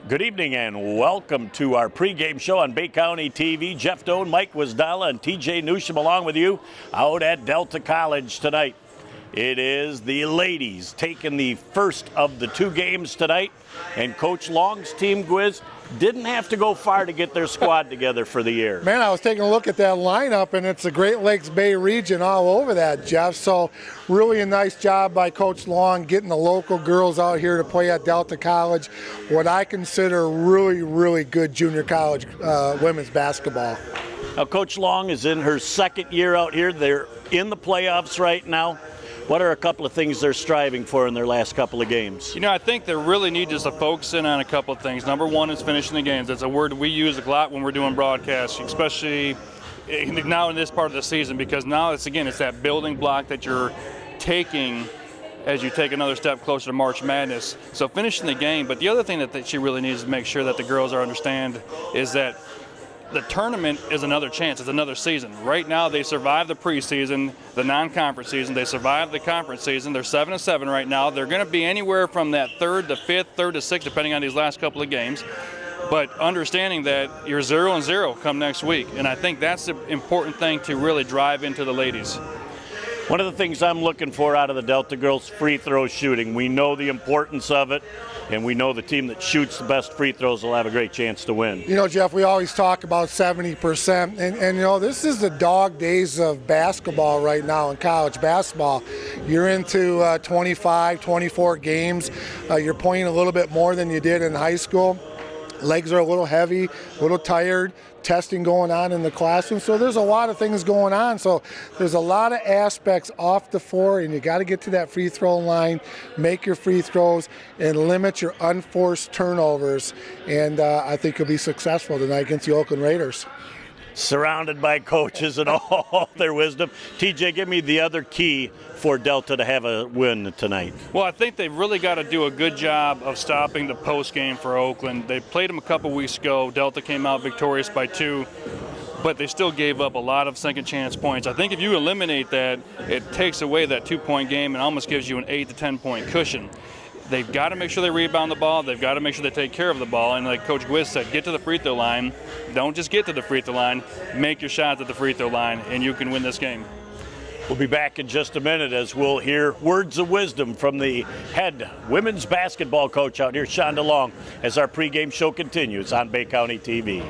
Good evening and welcome to our pregame show on Bay County TV. Jeff Doan, Mike Wisdala, and TJ Newsham along with you out at Delta College tonight. It is the ladies taking the first of the two games tonight, and Coach Long's team, Gwiz, didn't have to go far to get their squad together for the year. Man, I was taking a look at that lineup, and it's the Great Lakes Bay region all over that, Jeff. So really a nice job by Coach Long getting the local girls out here to play at Delta College, what I consider really good junior college women's basketball. Now, Coach Long is in her second year out here. They're in the playoffs right now. What are a couple of things they're striving for in their last couple of games? You know, I think they really need just to focus in on a couple of things. Number one is finishing the games. That's a word we use a lot when we're doing broadcasts, especially now in this part of the season, because now it's that building block that you're taking as you take another step closer to March Madness. So finishing the game, but the other thing that she really needs to make sure that the girls understand is that the tournament is another chance. It's another season. Right now, they survived the preseason, the non-conference season. They survived the conference season. They're 7-7 right now. They're going to be anywhere from that 3rd to 5th, 3rd to 6th, depending on these last couple of games. But understanding that you're 0-0 come next week, and I think that's the important thing to really drive into the ladies. One of the things I'm looking for out of the Delta girls, free throw shooting. We know the importance of it, and we know the team that shoots the best free throws will have a great chance to win. You know, Jeff, we always talk about 70%, and you know, this is the dog days of basketball right now in college basketball. You're into 25, 24 games. You're playing a little bit more than you did in high school. Legs are a little heavy, a little tired, testing going on in the classroom. So there's a lot of things going on. So there's a lot of aspects off the floor, and you got to get to that free throw line, make your free throws, and limit your unforced turnovers. And I think you'll be successful tonight against the Oakland Raiders. Surrounded by coaches and all their wisdom. TJ, give me the other key for Delta to have a win tonight. Well, I think they've really got to do a good job of stopping the postgame for Oakland. They played them a couple weeks ago. Delta came out victorious by 2, but they still gave up a lot of second chance points. I think if you eliminate that, it takes away that 2-point game and almost gives you an 8 to 10 point cushion. They've got to make sure they rebound the ball. They've got to make sure they take care of the ball. And like Coach Gwiz said, get to the free throw line. Don't just get to the free throw line. Make your shots at the free throw line, and you can win this game. We'll be back in just a minute as we'll hear words of wisdom from the head women's basketball coach out here, Shonda Long, as our pregame show continues on Bay County TV.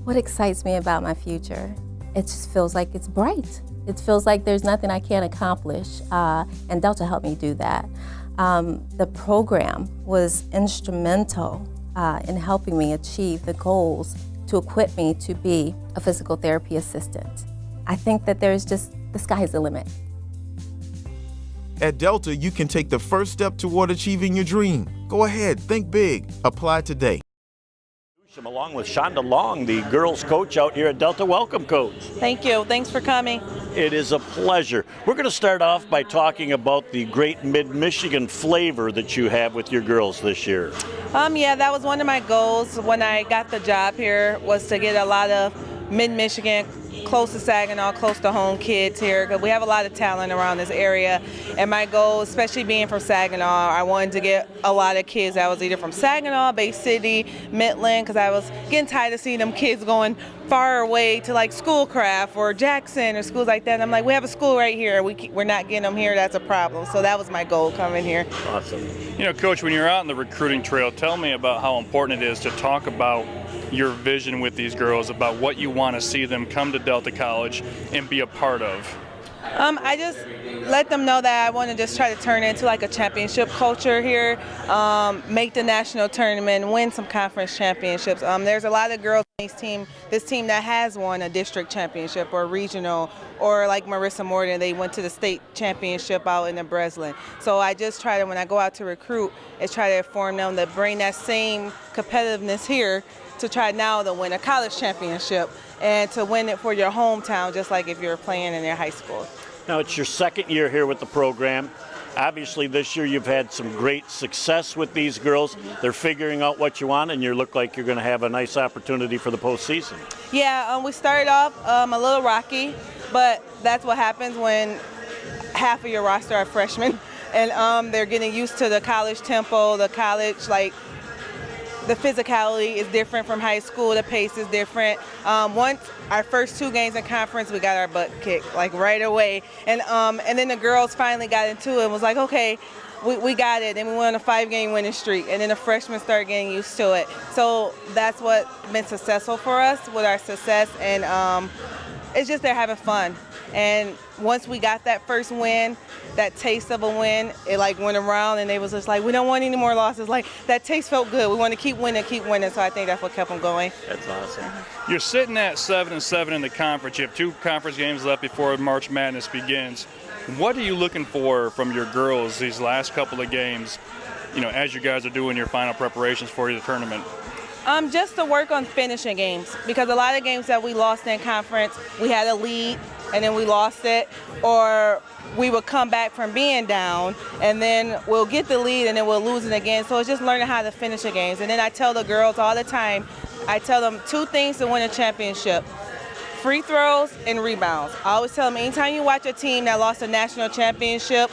What excites me about my future? It just feels like it's bright. It feels like there's nothing I can't accomplish, and Delta helped me do that. The program was instrumental in helping me achieve the goals to equip me to be a physical therapy assistant. I think that the sky is the limit. At Delta, you can take the first step toward achieving your dream. Go ahead, think big, apply today. Along with Shonda Long, the girls coach out here at Delta. Welcome, Coach. Thank you. Thanks for coming. It is a pleasure. We're going to start off by talking about the great Mid-Michigan flavor that you have with your girls this year. Yeah, that was one of my goals when I got the job here, was to get a lot of Mid-Michigan, close to Saginaw, close to home kids here, because we have a lot of talent around this area. And my goal, especially being from Saginaw, I wanted to get a lot of kids that was either from Saginaw, Bay City, Midland, because I was getting tired of seeing them kids going far away to like Schoolcraft or Jackson or schools like that. And I'm like, we have a school right here. We're not getting them here. That's a problem. So that was my goal coming here. Awesome. You know, Coach, when you're out on the recruiting trail, tell me about how important it is to talk about your vision with these girls, about what you want to see them come to Delta College and be a part of. I just let them know that I want to just try to turn it into like a championship culture here, make the national tournament, win some conference championships. There's a lot of girls on this team that has won a district championship or regional, or like Marissa Morgan, they went to the state championship out in the Breslin. So I just try to, when I go out to recruit, is try to inform them to bring that same competitiveness here to try now to win a college championship and to win it for your hometown, just like if you're playing in your high school. Now, it's your second year here with the program. Obviously, this year you've had some great success with these girls. They're figuring out what you want, and you look like you're going to have a nice opportunity for the postseason. Yeah, we started off a little rocky, but that's what happens when half of your roster are freshmen, and they're getting used to the college tempo, the college the physicality is different from high school. The pace is different. Once our first 2 games in conference, we got our butt kicked like right away, and then the girls finally got into it and was like, okay, we got it, and we went on a 5-game winning streak, and then the freshmen started getting used to it. So that's what been successful for us with our success, and it's just they're having fun. And once we got that first win, that taste of a win, it like went around, and they was just like, we don't want any more losses. Like, that taste felt good. We want to keep winning. So I think that's what kept them going. That's awesome. You're sitting at 7-7 in the conference. You have 2 conference games left before March Madness begins. What are you looking for from your girls these last couple of games, as you guys are doing your final preparations for the tournament? Just to work on finishing games, because a lot of games that we lost in conference, we had a lead and then we lost it, or we would come back from being down and then we'll get the lead and then we'll lose it again. So it's just learning how to finish the games. And then I tell the girls all the time, I tell them 2 things to win a championship: free throws and rebounds. I always tell them, anytime you watch a team that lost a national championship,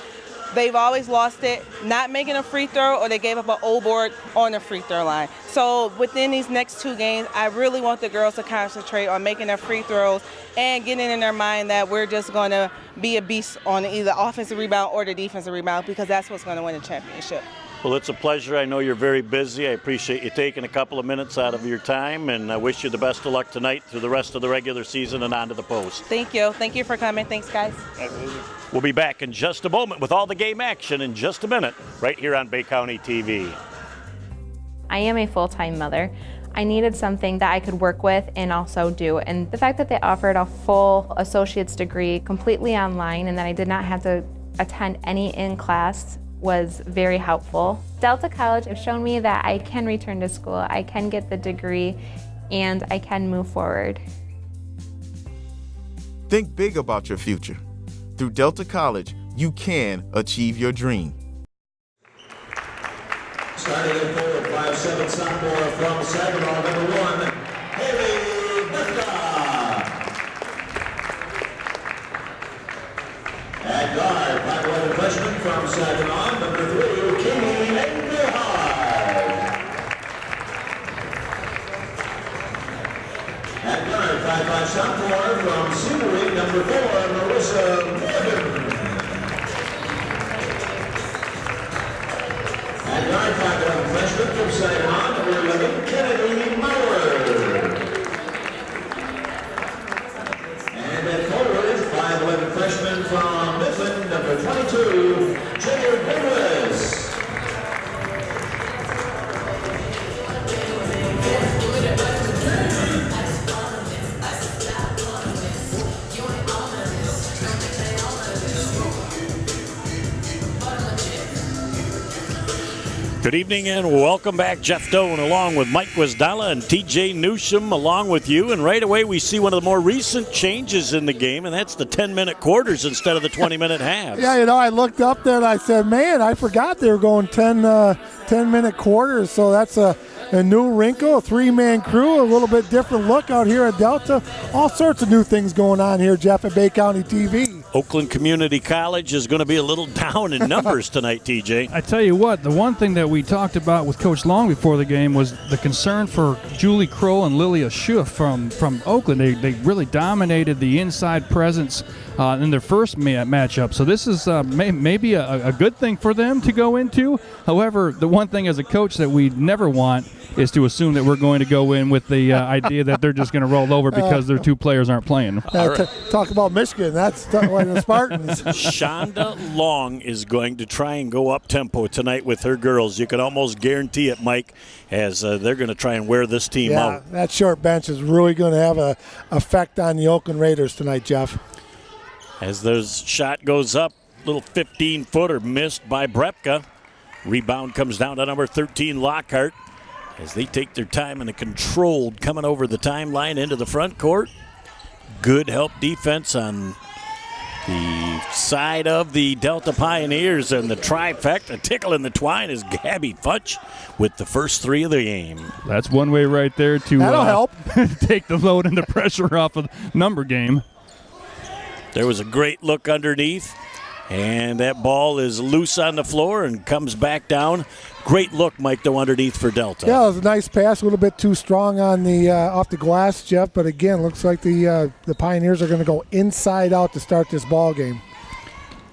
they've always lost it not making a free throw, or they gave up an old board on the free throw line. So within these next 2 games, I really want the girls to concentrate on making their free throws and getting in their mind that we're just going to be a beast on either offensive rebound or the defensive rebound, because that's what's going to win a championship. Well, it's a pleasure. I know you're very busy. I appreciate you taking a couple of minutes out of your time, and I wish you the best of luck tonight through the rest of the regular season and on to the post. Thank you. Thank you for coming. Thanks, guys. Absolutely. We'll be back in just a moment with all the game action in just a minute, right here on Bay County TV. I am a full-time mother. I needed something that I could work with and also do. And the fact that they offered a full associate's degree completely online and that I did not have to attend any in-class was very helpful. Delta College has shown me that I can return to school, I can get the degree, and I can move forward. Think big about your future. Through Delta College, you can achieve your dream. Starting in forward, 5'7" sophomore from Saginaw, number 1, Haley Bethka. At guard, 5'11" freshman from Saginaw, number 3, Katie Engelhard. At guard, 5'5" sophomore from Seabury, number 4, Marissa Morgan. At guard, 5'11" freshman from Saginaw, number 11, Kennedy Maurer. And at forward, 5'11" freshman from Mifflin, number 22, Jared Douglas. Good evening and welcome back. Jeff Doan along with Mike Wisdala and TJ Newsham along with you. And right away we see one of the more recent changes in the game, and that's the 10-minute quarters instead of the 20-minute halves. Yeah, I looked up there and I said, man, I forgot they were going 10-minute quarters. So that's a new wrinkle, a 3-man crew, a little bit different look out here at Delta. All sorts of new things going on here, Jeff, at Bay County TV. Oakland Community College is going to be a little down in numbers tonight, TJ. I tell you what, the one thing that we talked about with Coach Long before the game was the concern for Julie Kroll and Lilia Schuff from Oakland. They really dominated the inside presence in their first matchup. So this is maybe a good thing for them to go into. However, the one thing as a coach that we never want is to assume that we're going to go in with the idea that they're just going to roll over because their 2 players aren't playing. Talk about Michigan. That's like the Spartans. Shonda Long is going to try and go up tempo tonight with her girls. You can almost guarantee it, Mike, as they're going to try and wear this team out. That short bench is really going to have an effect on the Oakland Raiders tonight, Jeff. As the shot goes up, little 15-footer missed by Brepka. Rebound comes down to number 13, Lockhart. As they take their time in a controlled coming over the timeline into the front court. Good help defense on the side of the Delta Pioneers, and the trifecta tickling the twine is Gabby Futch with the first 3 of the game. That's one way right there to That'll help. take the load and the pressure off of number game. There was a great look underneath. And that ball is loose on the floor and comes back down. Great look, Mike, though, underneath for Delta. Yeah, it was a nice pass, a little bit too strong on the off the glass, Jeff. But again, looks like the Pioneers are going to go inside out to start this ball game.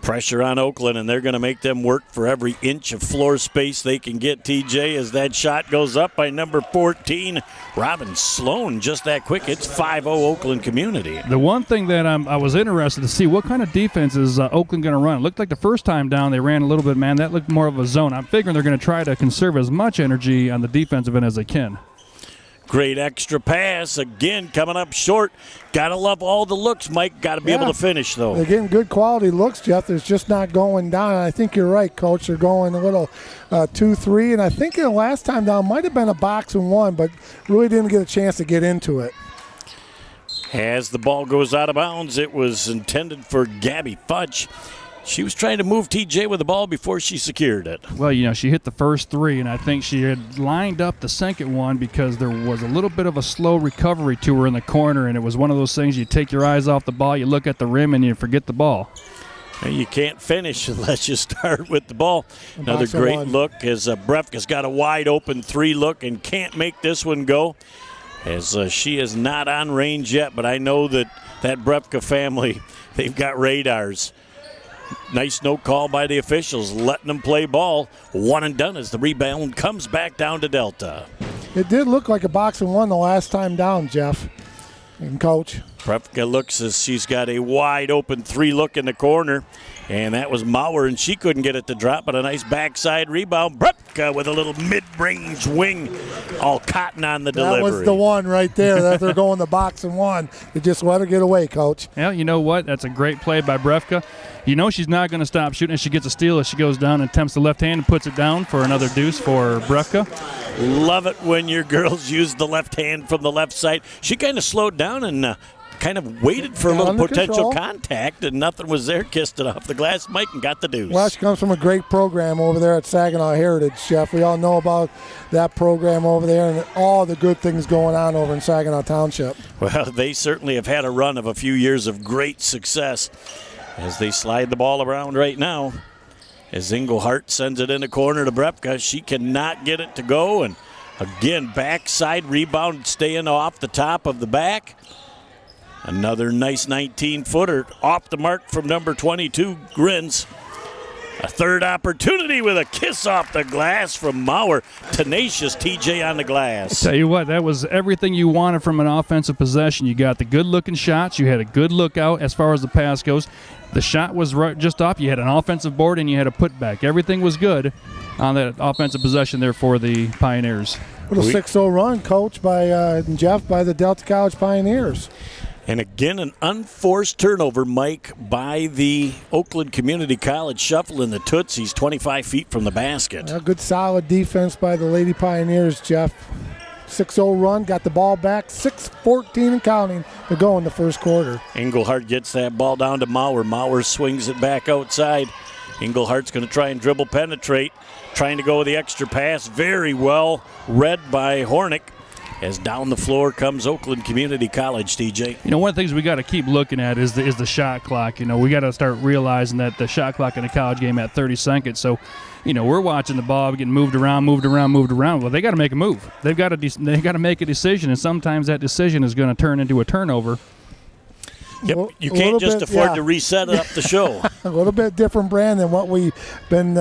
Pressure on Oakland, and they're going to make them work for every inch of floor space they can get, TJ, as that shot goes up by number 14, Robin Sloan. Just that quick. It's 5-0 Oakland Community. The one thing that I was interested to see, what kind of defense is Oakland going to run? It looked like the first time down they ran a little bit, man. That looked more of a zone. I'm figuring they're going to try to conserve as much energy on the defensive end as they can. Great extra pass. Again, coming up short. Got to love all the looks, Mike. Got to be able to finish, though. They're getting good quality looks, Jeff. It's just not going down. And I think you're right, Coach. They're going a little 2-3. And I think the last time down might have been a box and one, but really didn't get a chance to get into it. As the ball goes out of bounds, it was intended for Gabby Futch. She was trying to move TJ with the ball before she secured it. Well, you know, she hit the first three, and I think she had lined up the second one because there was a little bit of a slow recovery to her in the corner, and it was one of those things you take your eyes off the ball, you look at the rim, and you forget the ball. You can't finish unless you start with the ball. Another great look as Brefka's got a wide open three look and can't make this one go, as she is not on range yet, but I know that Brefka family, they've got radars. Nice no call by the officials, letting them play ball. One and done as the rebound comes back down to Delta. It did look like a box and one the last time down, Jeff and Coach. Brefka looks as she's got a wide open three look in the corner, and that was Mauer, and she couldn't get it to drop, but a nice backside rebound. Brefka with a little mid-range wing, all cotton on the delivery. That was the one right there that they're going the box and one. They just let her get away, Coach. Yeah, you know what? That's a great play by Brefka. You know she's not going to stop shooting as she gets a steal as she goes down and attempts the left hand and puts it down for another deuce for Brefka. Love it when your girls use the left hand from the left side. She kind of slowed down and kind of waited for a little potential contact, and nothing was there. Kissed it off the glass, Mike, and got the deuce. Well, she comes from a great program over there at Saginaw Heritage, Jeff. We all know about that program over there and all the good things going on over in Saginaw Township. Well, they certainly have had a run of a few years of great success as they slide the ball around right now. As Englehart sends it in the corner to Brefka, she cannot get it to go, and again, backside rebound staying off the top of the back. Another nice 19-footer off the mark from number 22, Grins. A third opportunity with a kiss off the glass from Mauer. Tenacious TJ on the glass. Tell you what, that was everything you wanted from an offensive possession. You got the good-looking shots. You had a good look out as far as the pass goes. The shot was right just off. You had an offensive board and you had a putback. Everything was good on that offensive possession there for the Pioneers. Little 6-0 run, Coach, by Jeff, by the Delta College Pioneers. And again, an unforced turnover, Mike, by the Oakland Community College, shuffling the Tootsies 25 feet from the basket. A good solid defense by the Lady Pioneers, Jeff. 6-0 run, got the ball back, 6:14 and counting to go in the first quarter. Englehart gets that ball down to Mauer. Mauer swings it back outside. Englehart's going to try and dribble penetrate, trying to go with the extra pass. Very well read by Hornick. As down the floor comes Oakland Community College, TJ. You know, one of the things we got to keep looking at is the shot clock. You know, we got to start realizing that the shot clock in a college game at 30 seconds. So, you know, we're watching the ball getting moved around. Well, they got to make a move. They got to make a decision, and sometimes that decision is going to turn into a turnover. Yep, you can't just afford to reset up the show. A little bit different brand than what we've been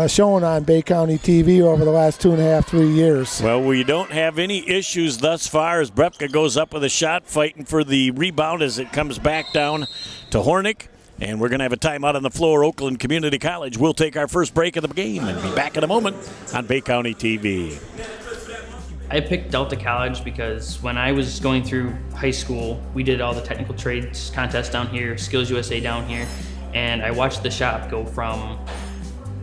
showing on Bay County TV over the last 2.5, 3 years. Well, we don't have any issues thus far as Brefka goes up with a shot, fighting for the rebound as it comes back down to Hornick. And we're going to have a timeout on the floor. Oakland Community College will take our first break of the game and be back in a moment on Bay County TV. I picked Delta College because when I was going through high school, we did all the technical trades contests down here, Skills USA down here, and I watched the shop go from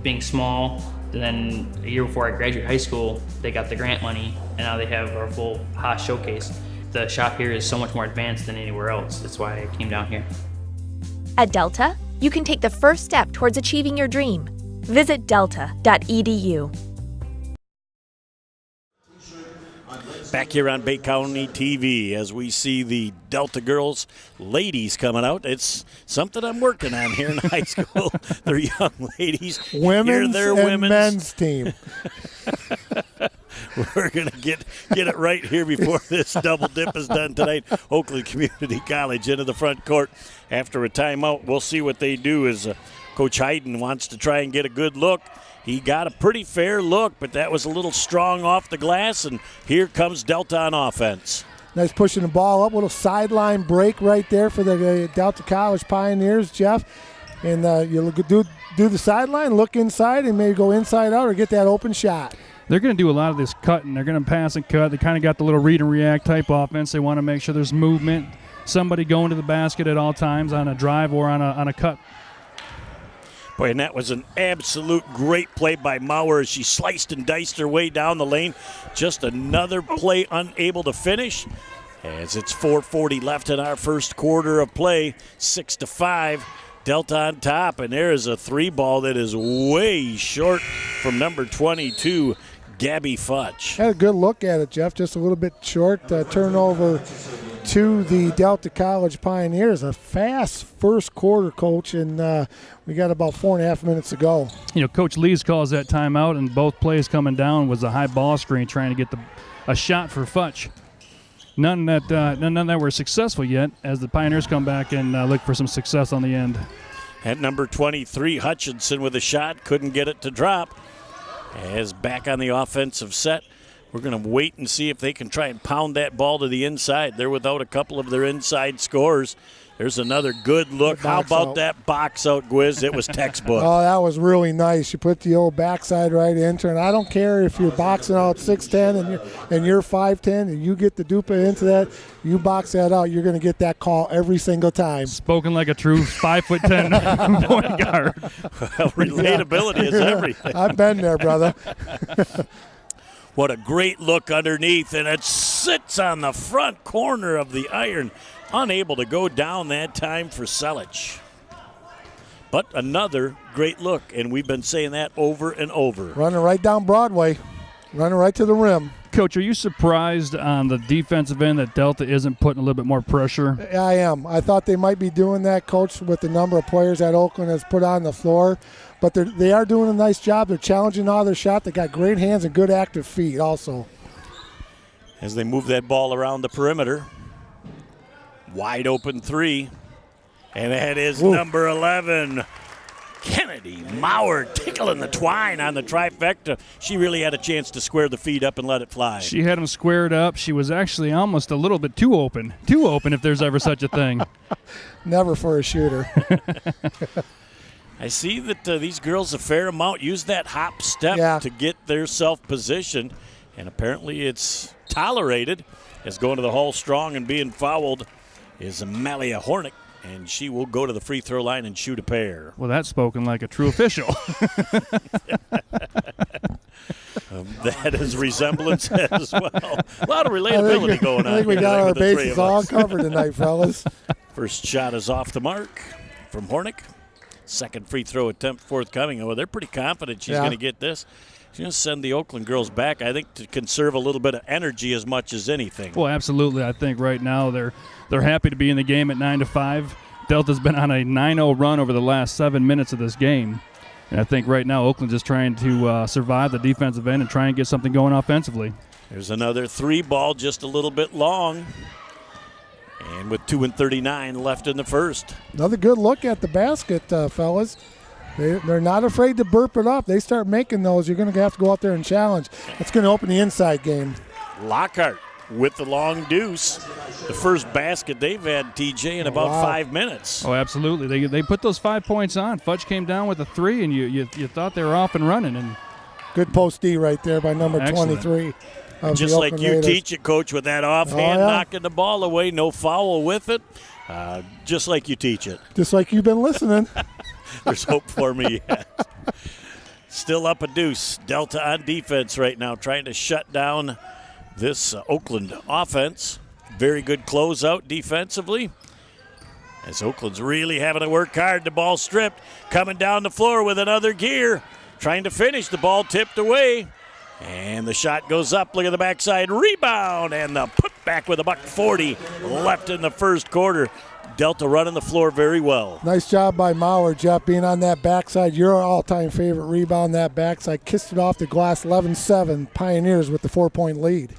being small, and then a year before I graduated high school, they got the grant money, and now they have our full Haas showcase. The shop here is so much more advanced than anywhere else. That's why I came down here. At Delta, you can take the first step towards achieving your dream. Visit delta.edu. Back here on Bay County TV as we see the Delta girls ladies coming out. It's something I'm working on here in high school. They're young ladies. Women's and men's team. We're going to get it right here before this double dip is done tonight. Oakland Community College into the front court after a timeout. We'll see what they do as Coach Hayden wants to try and get a good look. He got a pretty fair look, but that was a little strong off the glass, and here comes Delta on offense. Nice pushing the ball up. Little sideline break right there for the Delta College Pioneers, Jeff. And you do the sideline, look inside, and maybe go inside out or get that open shot. They're going to do a lot of this cutting. They're going to pass and cut. They kind of got the little read and react type offense. They want to make sure there's movement, somebody going to the basket at all times on a drive or on a cut. Boy, and that was an absolute great play by Mauer as she sliced and diced her way down the lane. Just another play unable to finish as it's 4:40 left in our first quarter of play. 6-5, Delta on top, and there is a three ball that is way short from number 22, Gabby Futch. Had a good look at it, Jeff, just a little bit short. Turnover to the Delta College Pioneers. A fast first quarter, Coach, and we got about 4.5 minutes to go. You know, Coach Lees calls that timeout, and both plays coming down was a high ball screen trying to get a shot for Futch. None that were successful yet as the Pioneers come back and look for some success on the end. At number 23, Hutchinson with a shot, couldn't get it to drop. As back on the offensive set, we're going to wait and see if they can try and pound that ball to the inside. They're without a couple of their inside scores. There's another good look. How about that box out, Gwiz? It was textbook. Oh, that was really nice. You put the old backside right into it. And I don't care if you're boxing out 6'10" and you're 5'10", and you get the dupa into that, you box that out, you're going to get that call every single time. Spoken like a true 5'10" point guard. Well, relatability is everything. I've been there, brother. What a great look underneath, and it sits on the front corner of the iron. Unable to go down that time for Selich. But another great look, and we've been saying that over and over. Running right down Broadway, running right to the rim. Coach, are you surprised on the defensive end that Delta isn't putting a little bit more pressure? I am. I thought they might be doing that, Coach, with the number of players that Oakland has put on the floor. But they are doing a nice job. They're challenging all their shot. They got great hands and good active feet also. As they move that ball around the perimeter. Wide open three. And that is number 11, Kennedy Mauer, tickling the twine on the trifecta. She really had a chance to square the feet up and let it fly. She had them squared up. She was actually almost a little bit too open. Too open if there's ever such a thing. Never for a shooter. I see that these girls a fair amount use that hop step to get their self-position, and apparently it's tolerated as going to the hall strong and being fouled is Amalia Hornick, and she will go to the free throw line and shoot a pair. Well, that's spoken like a true official. That is resemblance as well. A lot of relatability going on. I think we got our bases all covered tonight, fellas. First shot is off the mark from Hornick. Second free throw attempt forthcoming. Oh, they're pretty confident she's going to get this. She's going to send the Oakland girls back, I think, to conserve a little bit of energy as much as anything. Well, absolutely. I think right now they're happy to be in the game at 9-5. Delta's been on a 9-0 run over the last 7 minutes of this game. And I think right now Oakland's just trying to survive the defensive end and try and get something going offensively. There's another three ball just a little bit long. And with 2:39 left in the first. Another good look at the basket, fellas. They're not afraid to burp it up. They start making those, you're going to have to go out there and challenge. It's going to open the inside game. Lockhart with the long deuce. The first basket they've had, TJ, in about 5 minutes. Oh, absolutely. They put those 5 points on. Futch came down with a three, and you thought they were off and running. And good post D right there by number 23. Just like you teach it, Coach, with that offhand knocking the ball away, no foul with it. Just like you teach it. Just like you've been listening. There's hope for me yet. Still up a deuce. Delta on defense right now, trying to shut down this Oakland offense. Very good closeout defensively. As Oakland's really having to work hard. The ball stripped. Coming down the floor with another gear. Trying to finish. The ball tipped away. And the shot goes up. Look at the backside rebound. And the putback with a $140 left in the first quarter. Delta running the floor very well. Nice job by Maurer, Jeff, being on that backside. Your all-time favorite rebound, that backside. Kissed it off the glass, 11-7. Pioneers with the 4-point lead.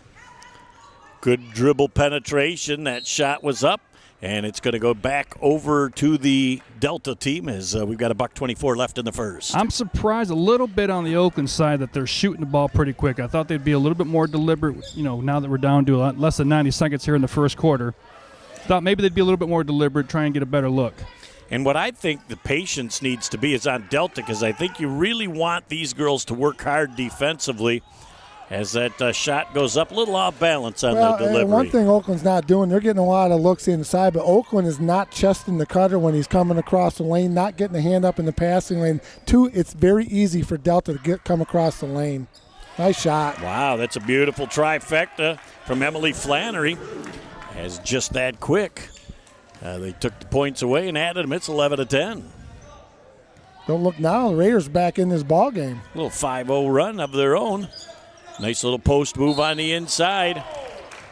Good dribble penetration. That shot was up. And it's going to go back over to the Delta team as we've got a $124 left in the first. I'm surprised a little bit on the Oakland side that they're shooting the ball pretty quick. I thought they'd be a little bit more deliberate, now that we're down to less than 90 seconds here in the first quarter. Thought maybe they'd be a little bit more deliberate, try and get a better look. And what I think the patience needs to be is on Delta, because I think you really want these girls to work hard defensively. As that shot goes up, a little off balance on the delivery. One thing Oakland's not doing, they're getting a lot of looks inside, but Oakland is not chesting the cutter when he's coming across the lane, not getting a hand up in the passing lane. Two, it's very easy for Delta to come across the lane. Nice shot. Wow, that's a beautiful trifecta from Emily Flannery. As just that quick. They took the points away and added them. It's 11-10. Don't look now, the Raiders back in this ball game. A little 5-0 run of their own. Nice little post move on the inside.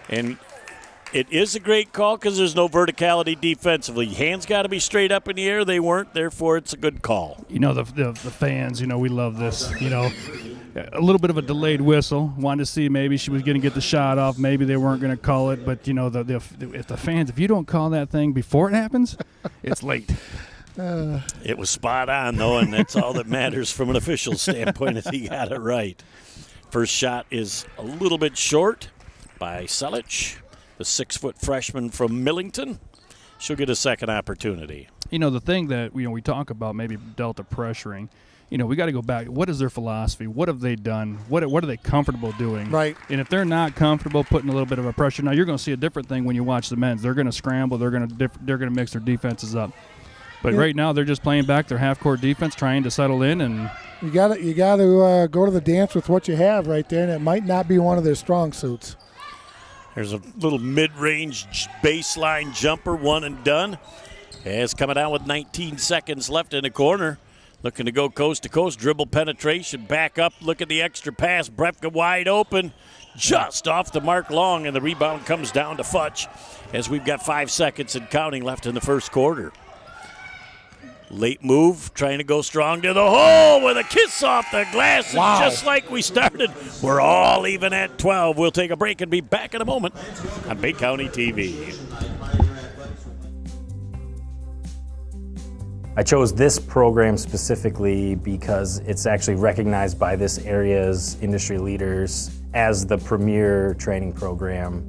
And it is a great call because there's no verticality defensively. Hands got to be straight up in the air. They weren't, therefore it's a good call. The fans, we love this. A little bit of a delayed whistle. Wanted to see maybe she was going to get the shot off. Maybe they weren't going to call it. But, if the fans, if you don't call that thing before it happens, it's late. It was spot on, though, and that's all that matters from an official standpoint if he got it right. First shot is a little bit short by Selich, the 6-foot freshman from Millington. She'll get a second opportunity. The thing that we talk about, maybe Delta pressuring, we got to go back. What is their philosophy? What have they done? What are they comfortable doing? Right. And if they're not comfortable putting a little bit of a pressure, now you're going to see a different thing when you watch the men's. They're going to scramble. They're going to mix their defenses up. But right now they're just playing back their half-court defense, trying to settle in. And you got to go to the dance with what you have right there, and it might not be one of their strong suits. There's a little mid-range baseline jumper, one and done. As coming out with 19 seconds left in the corner. Looking to go coast to coast, dribble penetration, back up, look at the extra pass. Brefka wide open, just off the mark long, and the rebound comes down to Futch as we've got 5 seconds and counting left in the first quarter. Late move, trying to go strong to the hole with a kiss off the glass. Wow. Just like we started, we're all even at 12. We'll take a break and be back in a moment on Bay County TV. I chose this program specifically because it's actually recognized by this area's industry leaders as the premier training program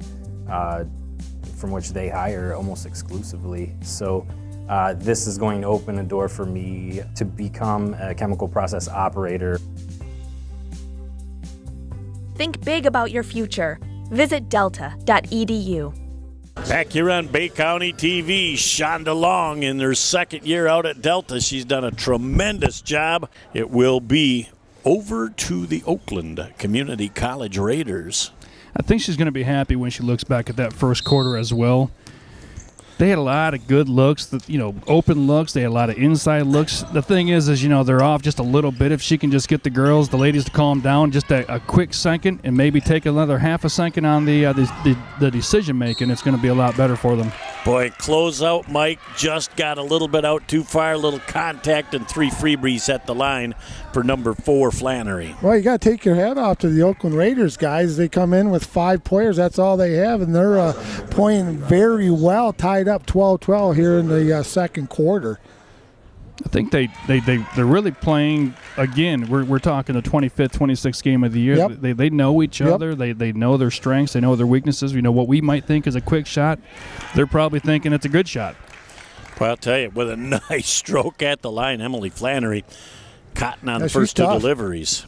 from which they hire almost exclusively. So this is going to open a door for me to become a chemical process operator. Think big about your future. Visit delta.edu. Back here on Bay County TV, Shonda Long in her second year out at Delta. She's done a tremendous job. It will be over to the Oakland Community College Raiders. I think she's going to be happy when she looks back at that first quarter as well. They had a lot of good looks, open looks. They had a lot of inside looks. The thing is they're off just a little bit. If she can just get the ladies to calm down just a quick second and maybe take another half a second on the decision making, it's going to be a lot better for them. Boy, closeout Mike just got a little bit out too far, a little contact, and 3 freebies at the line for number 4, Flannery. Well, you got to take your hat off to the Oakland Raiders, guys. They come in with 5 players. That's all they have, and they're playing very well, tied up 12-12 here in the second quarter. I think they're really playing, again, we're talking the 25th, 26th game of the year. Yep. They know each other. They know their strengths. They know their weaknesses. What we might think is a quick shot, they're probably thinking it's a good shot. Well, I'll tell you, with a nice stroke at the line, Emily Flannery, cotton on the first 2 deliveries.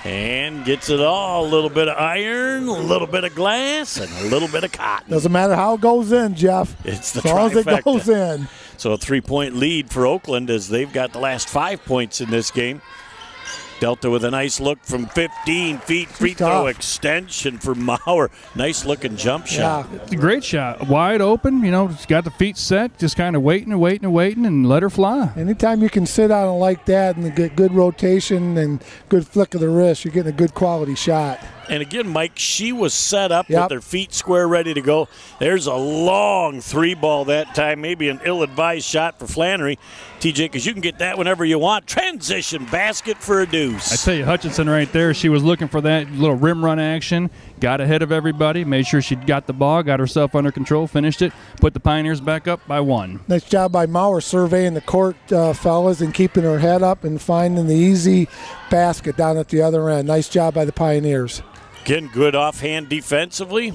And gets it all, a little bit of iron, a little bit of glass, and a little bit of cotton. Doesn't matter how it goes in, Jeff. It's the as long as it goes in. So a 3-point lead for Oakland as they've got the last 5 points in this game. Delta with a nice look from 15 feet. Free throw extension for Maurer. Nice looking jump shot. Yeah. It's a great shot. Wide open, she's got the feet set, just kind of waiting and let her fly. Anytime you can sit on it like that and get good rotation and good flick of the wrist, you're getting a good quality shot. And again, Mike, she was set up with her feet square ready to go. There's a long three ball that time, maybe an ill-advised shot for Flannery. TJ, because you can get that whenever you want. Transition basket for a deuce. I tell you, Hutchinson right there, she was looking for that little rim run action, got ahead of everybody, made sure she got the ball, got herself under control, finished it, put the Pioneers back up by 1. Nice job by Maurer surveying the court, fellas, and keeping her head up and finding the easy basket down at the other end. Nice job by the Pioneers. Again, good offhand defensively.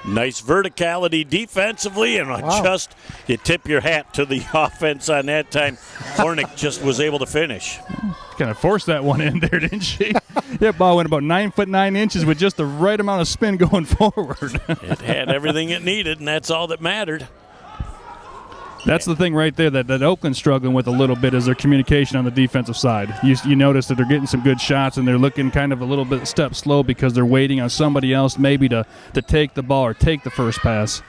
Nice verticality defensively, and just you tip your hat to the offense on that time. Hornick just was able to finish. Kind of forced that one in there, didn't she? That ball went about 9 foot 9 inches with just the right amount of spin going forward. It had everything it needed, and that's all that mattered. That's the thing right there that Oakland's struggling with a little bit is their communication on the defensive side. You notice that they're getting some good shots and they're looking kind of a little bit step slow because they're waiting on somebody else maybe to take the ball or take the first pass.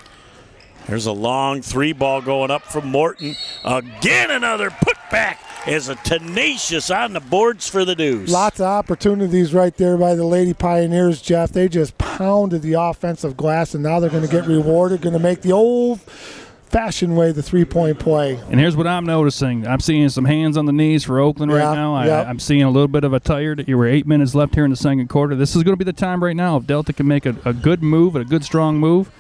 There's a long three ball going up from Morton. Again, another putback as a tenacious on the boards for the deuce. Lots of opportunities right there by the Lady Pioneers, Jeff. They just pounded the offensive glass, and now they're going to get rewarded, going to make the old-fashioned way the three-point play. And here's what I'm noticing. I'm seeing some hands on the knees for Oakland right now. I'm seeing a little bit of a tired. You were 8 minutes left here in the second quarter. This is going to be the time right now if Delta can make a good move, a good strong move.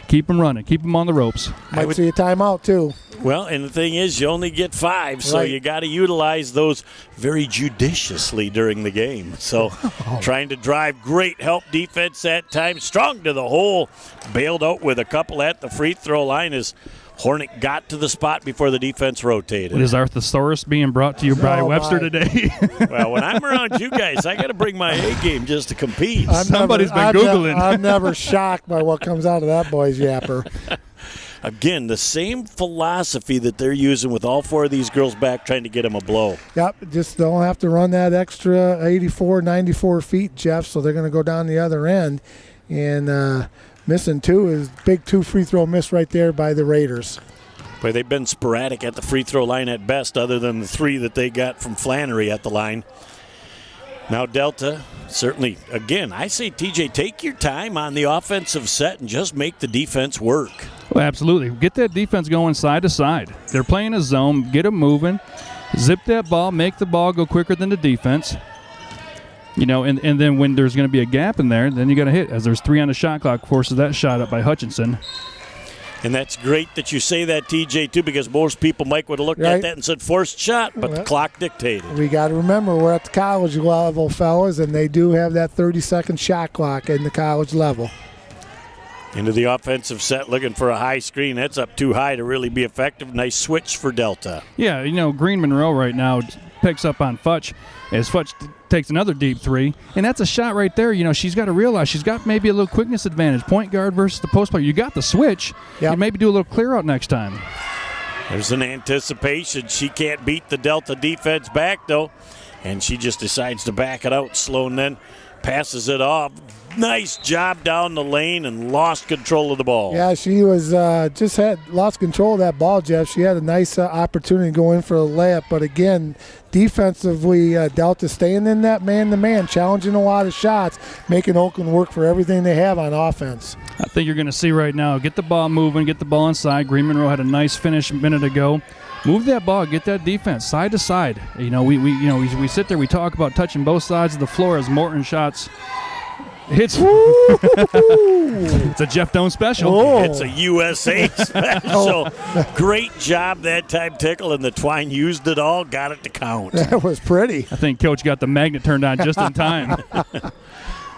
Keep them running. Keep them on the ropes. Might see a timeout, too. Well, and the thing is, you only get 5, so you got to utilize those very judiciously during the game. So trying to drive great help defense that time. Strong to the hole. Bailed out with a couple at the free throw line as Hornick got to the spot before the defense rotated. Is our thesaurus being brought to you by Webster today? Well, when I'm around you guys, I got to bring my A game just to compete. Somebody's been Googling. I'm never shocked by what comes out of that boy's yapper. Again, the same philosophy that they're using with all 4 of these girls back trying to get them a blow. Yep, just don't have to run that extra 84, 94 feet, Jeff, so they're going to go down the other end. And missing 2 is big 2 free throw miss right there by the Raiders. Boy, they've been sporadic at the free throw line at best, other than the 3 that they got from Flannery at the line. Now Delta, certainly, again, I say, TJ, take your time on the offensive set and just make the defense work. Well, absolutely. Get that defense going side to side. They're playing a zone. Get them moving. Zip that ball. Make the ball go quicker than the defense. And then when there's going to be a gap in there, then you got to hit. As there's 3 on the shot clock, forces that shot up by Hutchinson. And that's great that you say that, TJ, too, because most people, Mike, would have looked at that and said forced shot, but the clock dictated. We got to remember we're at the college level, fellas, and they do have that 30-second shot clock in the college level. Into the offensive set, looking for a high screen. That's up too high to really be effective. Nice switch for Delta. Yeah, Green Monroe right now picks up on Futch as Futch takes another deep 3. And that's a shot right there. She's got to realize she's got maybe a little quickness advantage. Point guard versus the post player. You got the switch. Yep. You maybe do a little clear out next time. There's an anticipation. She can't beat the Delta defense back, though. And she just decides to back it out. Sloan then passes it off. Nice job down the lane and lost control of the ball. Yeah, she was lost control of that ball, Jeff. She had a nice opportunity to go in for a layup. But again, defensively, Delta staying in that man-to-man, challenging a lot of shots, making Oakland work for everything they have on offense. I think you're going to see right now, get the ball moving, get the ball inside. Green Monroe had a nice finish a minute ago. Move that ball, get that defense side to side. We sit there, we talk about touching both sides of the floor as Morton shots. It's a Jeff Doan special. Oh. It's a USA special. Great job that time, Tickle, and the Twine used it all, got it to count. That was pretty. I think Coach got the magnet turned on just in time.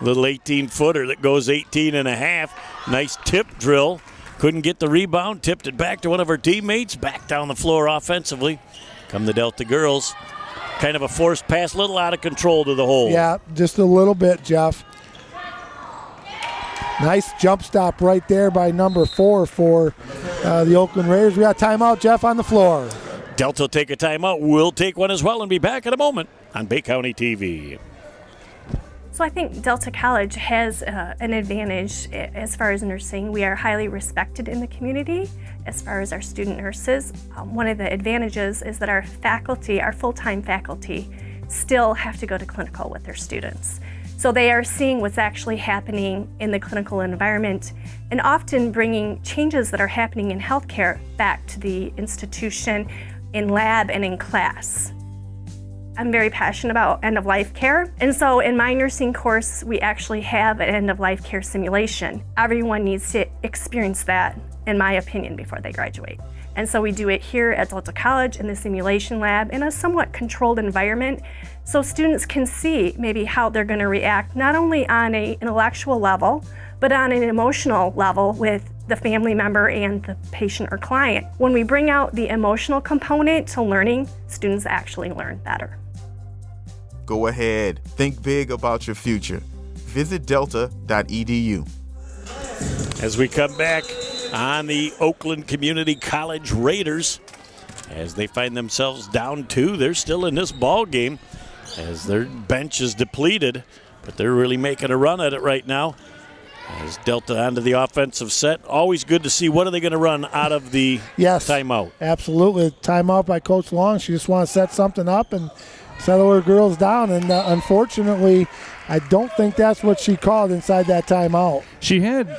Little 18-footer that goes 18 and a half. Nice tip drill. Couldn't get the rebound, tipped it back to one of her teammates, back down the floor offensively. Come the Delta girls. Kind of a forced pass, a little out of control to the hole. Yeah, just a little bit, Jeff. Nice jump stop right there by number 4 for the Oakland Raiders. We got timeout, Jeff, on the floor. Delta will take a timeout. We'll take one as well and be back in a moment on Bay County TV. So I think Delta College has an advantage as far as nursing. We are highly respected in the community as far as our student nurses. One of the advantages is that our faculty, our full-time faculty, still have to go to clinical with their students. So they are seeing what's actually happening in the clinical environment and often bringing changes that are happening in healthcare back to the institution, in lab and in class. I'm very passionate about end-of-life care, and so in my nursing course, we actually have an end-of-life care simulation. Everyone needs to experience that, in my opinion, before they graduate. And so we do it here at Delta College in the simulation lab in a somewhat controlled environment, so students can see maybe how they're going to react, not only on an intellectual level, but on an emotional level with the family member and the patient or client. When we bring out the emotional component to learning, students actually learn better. Go ahead. Think big about your future. Visit delta.edu. As we come back on the Oakland Community College Raiders, as they find themselves down 2, they're still in this ball game as their bench is depleted, but they're really making a run at it right now. As Delta onto the offensive set, always good to see what are they going to run out of the timeout. Absolutely. Timeout by Coach Long. She just wants to set something up and settle her girls down, and unfortunately, I don't think that's what she called inside that timeout. She had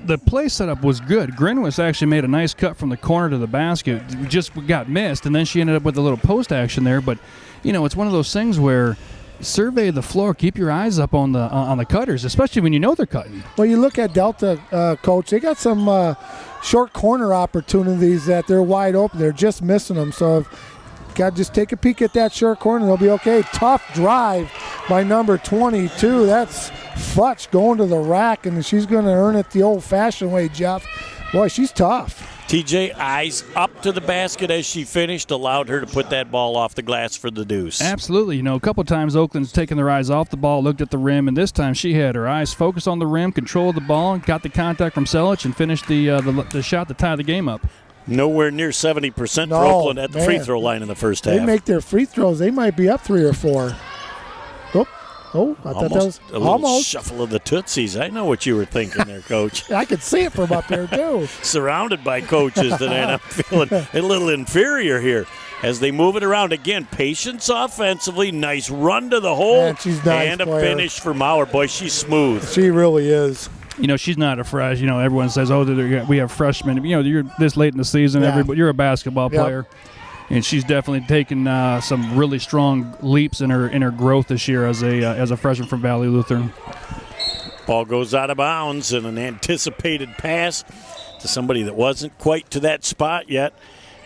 the play setup was good. Grinwis actually made a nice cut from the corner to the basket. Just got missed, and then she ended up with a little post action there. But you know, it's one of those things where survey the floor, keep your eyes up on the cutters, especially when you know they're cutting. Well, you look at Delta, Coach, they got some short corner opportunities that they're wide open. They're just missing them. So if got to just take a peek at that short corner, they'll be okay. Tough drive by number 22. That's Futch going to the rack, and she's going to earn it the old-fashioned way, Jeff. Boy, she's tough. TJ, eyes up to the basket as she finished, allowed her to put that ball off the glass for the deuce. Absolutely. You know, a couple times Oakland's taken their eyes off the ball, looked at the rim, and this time she had her eyes focused on the rim, controlled the ball, got the contact from Selic, and finished the shot to tie the game up. Nowhere near 70% for Oakland at the free throw line in the first half. They make their free throws. They might be up 3 or 4. Oh, I thought that was a little shuffle of the Tootsies. I know what you were thinking there, Coach. I could see it from up there, too. Surrounded by coaches today, and I'm feeling a little inferior here as they move it around. Again, patience offensively. Nice run to the hole. Man, she's nice, and a finish for Mauer. Boy, she's smooth. She really is. You know, she's not a fresh. You know, everyone says, "Oh, we have freshmen." You know, you're this late in the season. Yeah. You're a basketball player, and she's definitely taken some really strong leaps in her growth this year as a freshman from Valley Lutheran. Ball goes out of bounds, and an anticipated pass to somebody that wasn't quite to that spot yet,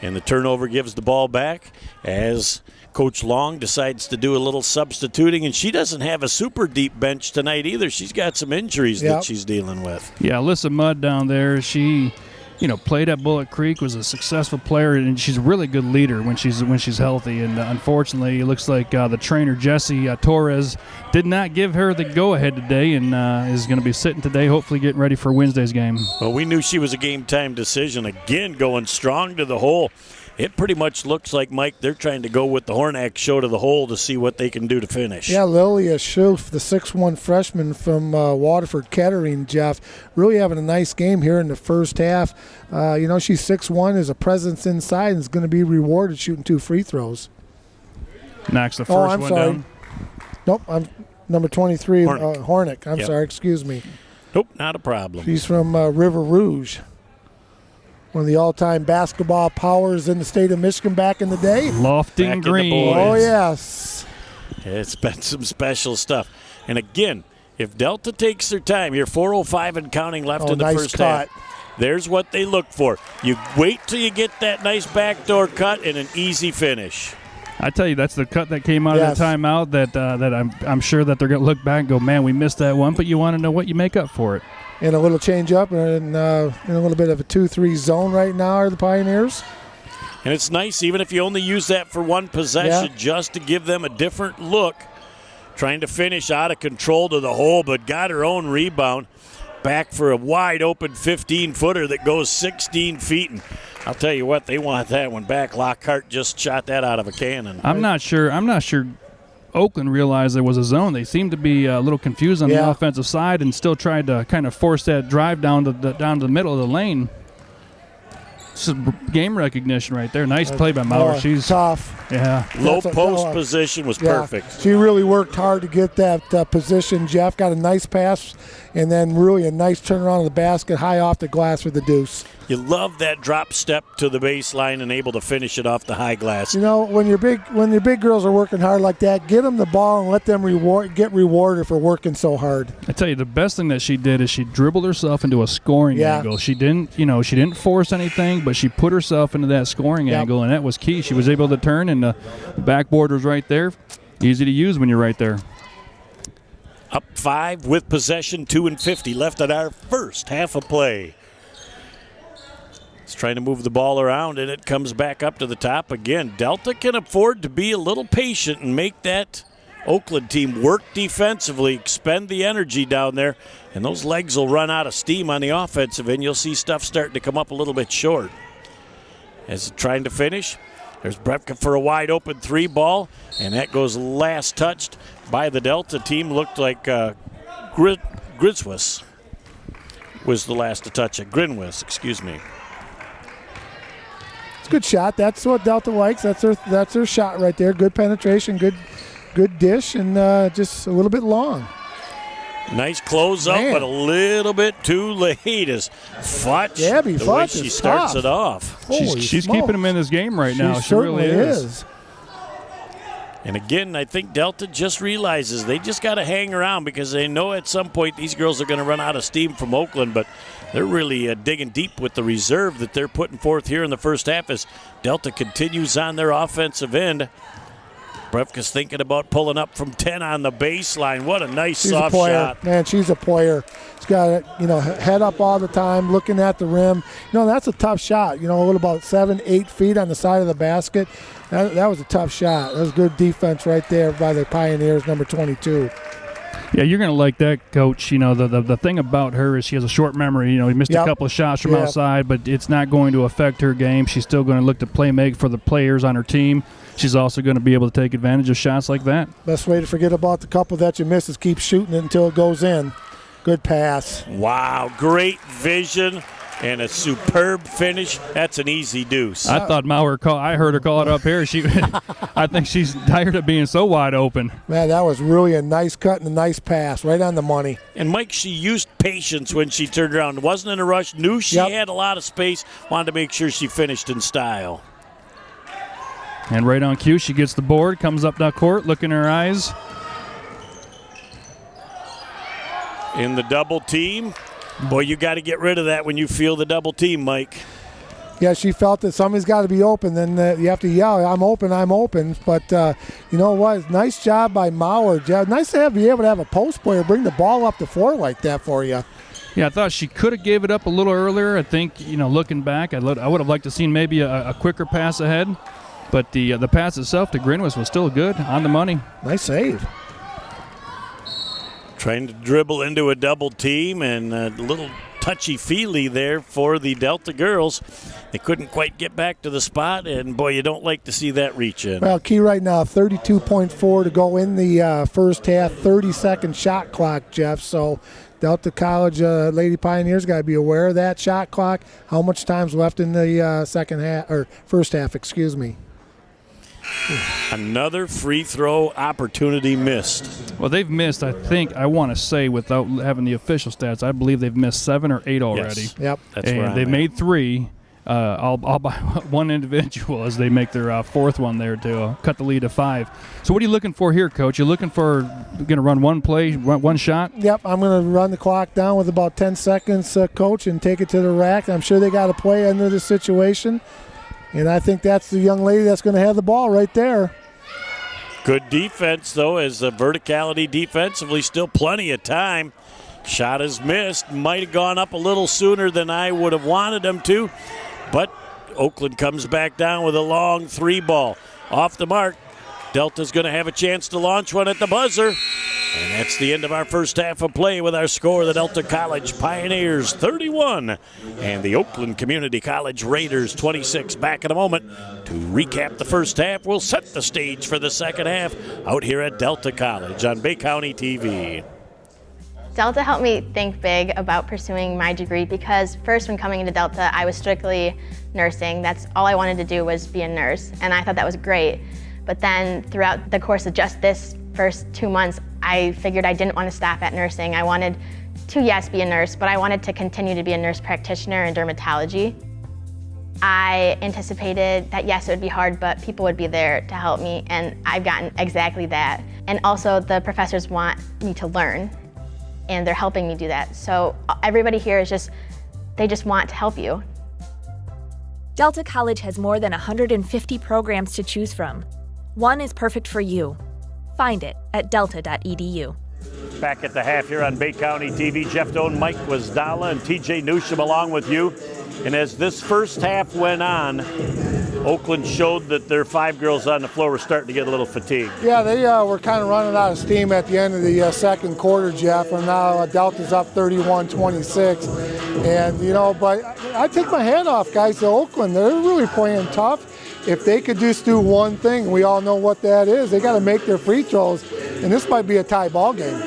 and the turnover gives the ball back as Coach Long decides to do a little substituting, and she doesn't have a super deep bench tonight either. She's got some injuries that she's dealing with. Yeah, Alyssa Mudd down there, she, you know, played at Bullet Creek, was a successful player, and she's a really good leader when she's healthy. And unfortunately, it looks like the trainer Jesse Torres did not give her the go-ahead today, and is going to be sitting today, hopefully getting ready for Wednesday's game. Well, we knew she was a game-time decision. Again, going strong to the hole. It pretty much looks like, Mike, they're trying to go with the Hornack show to the hole to see what they can do to finish. Yeah, Lilia Schulf, the 6'1 freshman from Waterford Kettering, Jeff, really having a nice game here in the first half. You know, she's 6'1", is a presence inside, and is going to be rewarded shooting 2 free throws. Knocks the first one down. Nope, I'm number 23, Hornick. I'm sorry, excuse me. Nope, not a problem. She's from River Rouge. One of the all-time basketball powers in the state of Michigan back in the day. Lofting Green. Oh, yes. It's been some special stuff. And again, if Delta takes their time, here 4:05 and counting left in the first half. There's what they look for. You wait till you get that nice backdoor cut and an easy finish. I tell you, that's the cut that came out of the timeout that I'm sure that they're going to look back and go, man, we missed that one, but you want to know what you make up for it. And a little change up and in a little bit of a 2-3 zone right now are the Pioneers. And it's nice, even if you only use that for one possession, just to give them a different look. Trying to finish out of control to the hole, but got her own rebound. Back for a wide open 15-footer that goes 16 feet and I'll tell you what, they want that one back. Lockhart just shot that out of a cannon. I'm not sure Oakland realized there was a zone. They seemed to be a little confused on the offensive side and still tried to kind of force that drive down to the middle of the lane. This is game recognition right there. Nice play by Maurer. She's tough. Yeah. Low post position was perfect. She really worked hard to get that position. Jeff got a nice pass and then really a nice turnaround of the basket, high off the glass for the deuce. You love that drop step to the baseline and able to finish it off the high glass. You know, when your big girls are working hard like that, get them the ball and let them get rewarded for working so hard. I tell you, the best thing that she did is she dribbled herself into a scoring angle. She didn't force anything, but she put herself into that scoring angle, and that was key. She was able to turn, and the backboard was right there. Easy to use when you're right there. Up 5 with possession, 2:50 left at our first half of play. It's trying to move the ball around, and it comes back up to the top again. Delta can afford to be a little patient and make that Oakland team work defensively, expend the energy down there, and those legs will run out of steam on the offensive end. You'll see stuff starting to come up a little bit short. As trying to finish, there's Brepka for a wide open 3 ball, and that goes last touched by the Delta team. Looked like Griswis was the last to touch it. Grinwis, excuse me. It's a good shot. That's what Delta likes. That's their shot right there. Good penetration, good dish, and just a little bit long. Nice close up, but a little bit too late as Futch, Gabby the way Futch she is starts tough. it off. She's keeping him in this game right now. She certainly really is. And again, I think Delta just realizes they just got to hang around because they know at some point these girls are going to run out of steam from Oakland, but they're really digging deep with the reserve that they're putting forth here in the first half as Delta continues on their offensive end. Brevka's thinking about pulling up from 10 on the baseline. What a nice soft shot. Man, she's a player. She's got head up all the time, looking at the rim. That's a tough shot. A little about 7-8 feet on the side of the basket. That was a tough shot. That was good defense right there by the Pioneers, number 22. Yeah, you're going to like that, Coach. The thing about her is she has a short memory. He missed a couple of shots from outside, but it's not going to affect her game. She's still going to look to play make for the players on her team. She's also going to be able to take advantage of shots like that. Best way to forget about the couple that you miss is keep shooting it until it goes in. Good pass. Wow, great vision and a superb finish. That's an easy deuce. I thought Maurer I heard her call it up here. I think she's tired of being so wide open. Man, that was really a nice cut and a nice pass, right on the money. And Mike, she used patience when she turned around. Wasn't in a rush, knew she had a lot of space, wanted to make sure she finished in style. And right on cue, she gets the board, comes up the court, look in her eyes. In the double team. Boy, you got to get rid of that when you feel the double team, Mike. Yeah, she felt that somebody's got to be open. Then you have to yell, I'm open. But you know what? Nice job by Maurer. Nice to be able to have a post player bring the ball up the floor like that for you. Yeah, I thought she could have gave it up a little earlier. I think, looking back, I would have liked to seen maybe a quicker pass ahead. But the pass itself to Grinwis was still good, on the money. Nice save. Trying to dribble into a double team and a little touchy-feely there for the Delta girls. They couldn't quite get back to the spot, and boy, you don't like to see that reach in. Well, key right now, 32.4 to go in the first half, 30-second shot clock, Jeff. So Delta College Lady Pioneers got to be aware of that shot clock. How much time's left in the second half, or first half, excuse me. Another free throw opportunity missed. Well, they've missed, I want to say, without having the official stats, I believe they've missed 7 or 8 already. Yes. Yep. That's where they've made 3, all by one individual as they make their fourth one there to cut the lead to 5. So what are you looking for here, Coach? You looking for going to run one play, one shot? Yep, I'm going to run the clock down with about 10 seconds, Coach, and take it to the rack. I'm sure they got to play under this situation. And I think that's the young lady that's going to have the ball right there. Good defense, though, as the verticality defensively, still plenty of time. Shot is missed. Might have gone up a little sooner than I would have wanted them to. But Oakland comes back down with a long 3 ball. Off the mark. Delta's going to have a chance to launch one at the buzzer. And that's the end of our first half of play with our score. The Delta College Pioneers 31 and the Oakland Community College Raiders 26. Back in a moment to recap the first half. We'll set the stage for the second half out here at Delta College on Bay County TV. Delta helped me think big about pursuing my degree because first when coming into Delta, I was strictly nursing. That's all I wanted to do was be a nurse, and I thought that was great. But then throughout the course of just this first 2 months, I figured I didn't want to stop at nursing. I wanted to, yes, be a nurse, but I wanted to continue to be a nurse practitioner in dermatology. I anticipated that, yes, it would be hard, but people would be there to help me, and I've gotten exactly that. And also, the professors want me to learn, and they're helping me do that. So everybody here is they just want to help you. Delta College has more than 150 programs to choose from. One is perfect for you. Find it at delta.edu. Back at the half here on Bay County TV, Jeff Doan, Mike Wasdala, and TJ Newsham along with you. And as this first half went on, Oakland showed that their 5 girls on the floor were starting to get a little fatigued. Yeah, they were kind of running out of steam at the end of the second quarter, Jeff, and now Delta's up 31-26. And, but I take my hat off, guys, to Oakland. They're really playing tough. If they could just do one thing, we all know what that is. They got to make their free throws, and this might be a tie ball game.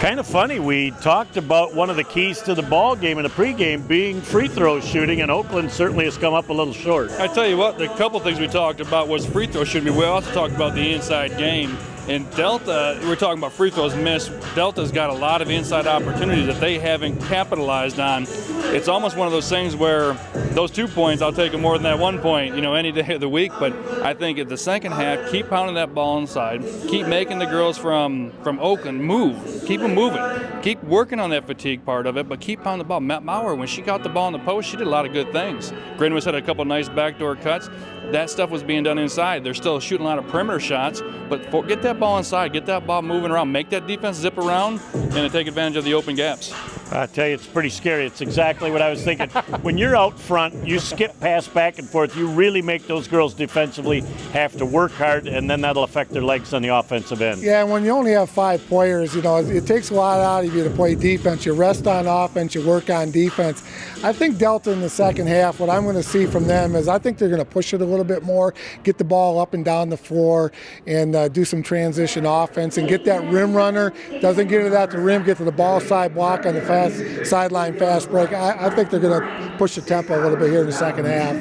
Kind of funny, we talked about one of the keys to the ball game in the pregame being free throw shooting, and Oakland certainly has come up a little short. I tell you what, the couple things we talked about was free throw shooting. We also talked about the inside game. In Delta, we're talking about free throws missed. Delta's got a lot of inside opportunities that they haven't capitalized on. It's almost one of those things where those 2 points, I'll take them more than that 1 point, any day of the week. But I think at the second half, keep pounding that ball inside. Keep making the girls from Oakland move. Keep them moving. Keep working on that fatigue part of it, but keep pounding the ball. Matt Maurer, when she got the ball in the post, she did a lot of good things. Grinwis had a couple nice backdoor cuts. That stuff was being done inside. They're still shooting a lot of perimeter shots, but get that ball inside, get that ball moving around, make that defense zip around, and take advantage of the open gaps. I tell you, it's pretty scary. It's exactly what I was thinking. When you're out front, you skip pass back and forth. You really make those girls defensively have to work hard, and then that'll affect their legs on the offensive end. Yeah, and when you only have 5 players, it takes a lot out of you to play defense. You rest on offense, you work on defense. I think Delta in the second half, what I'm going to see from them is I think they're going to push it a little bit more, get the ball up and down the floor, and do some transition offense and get that rim runner. Doesn't get it at the rim, get to the ball side block on the sideline fast break. I think they're going to push the tempo a little bit here in the second half.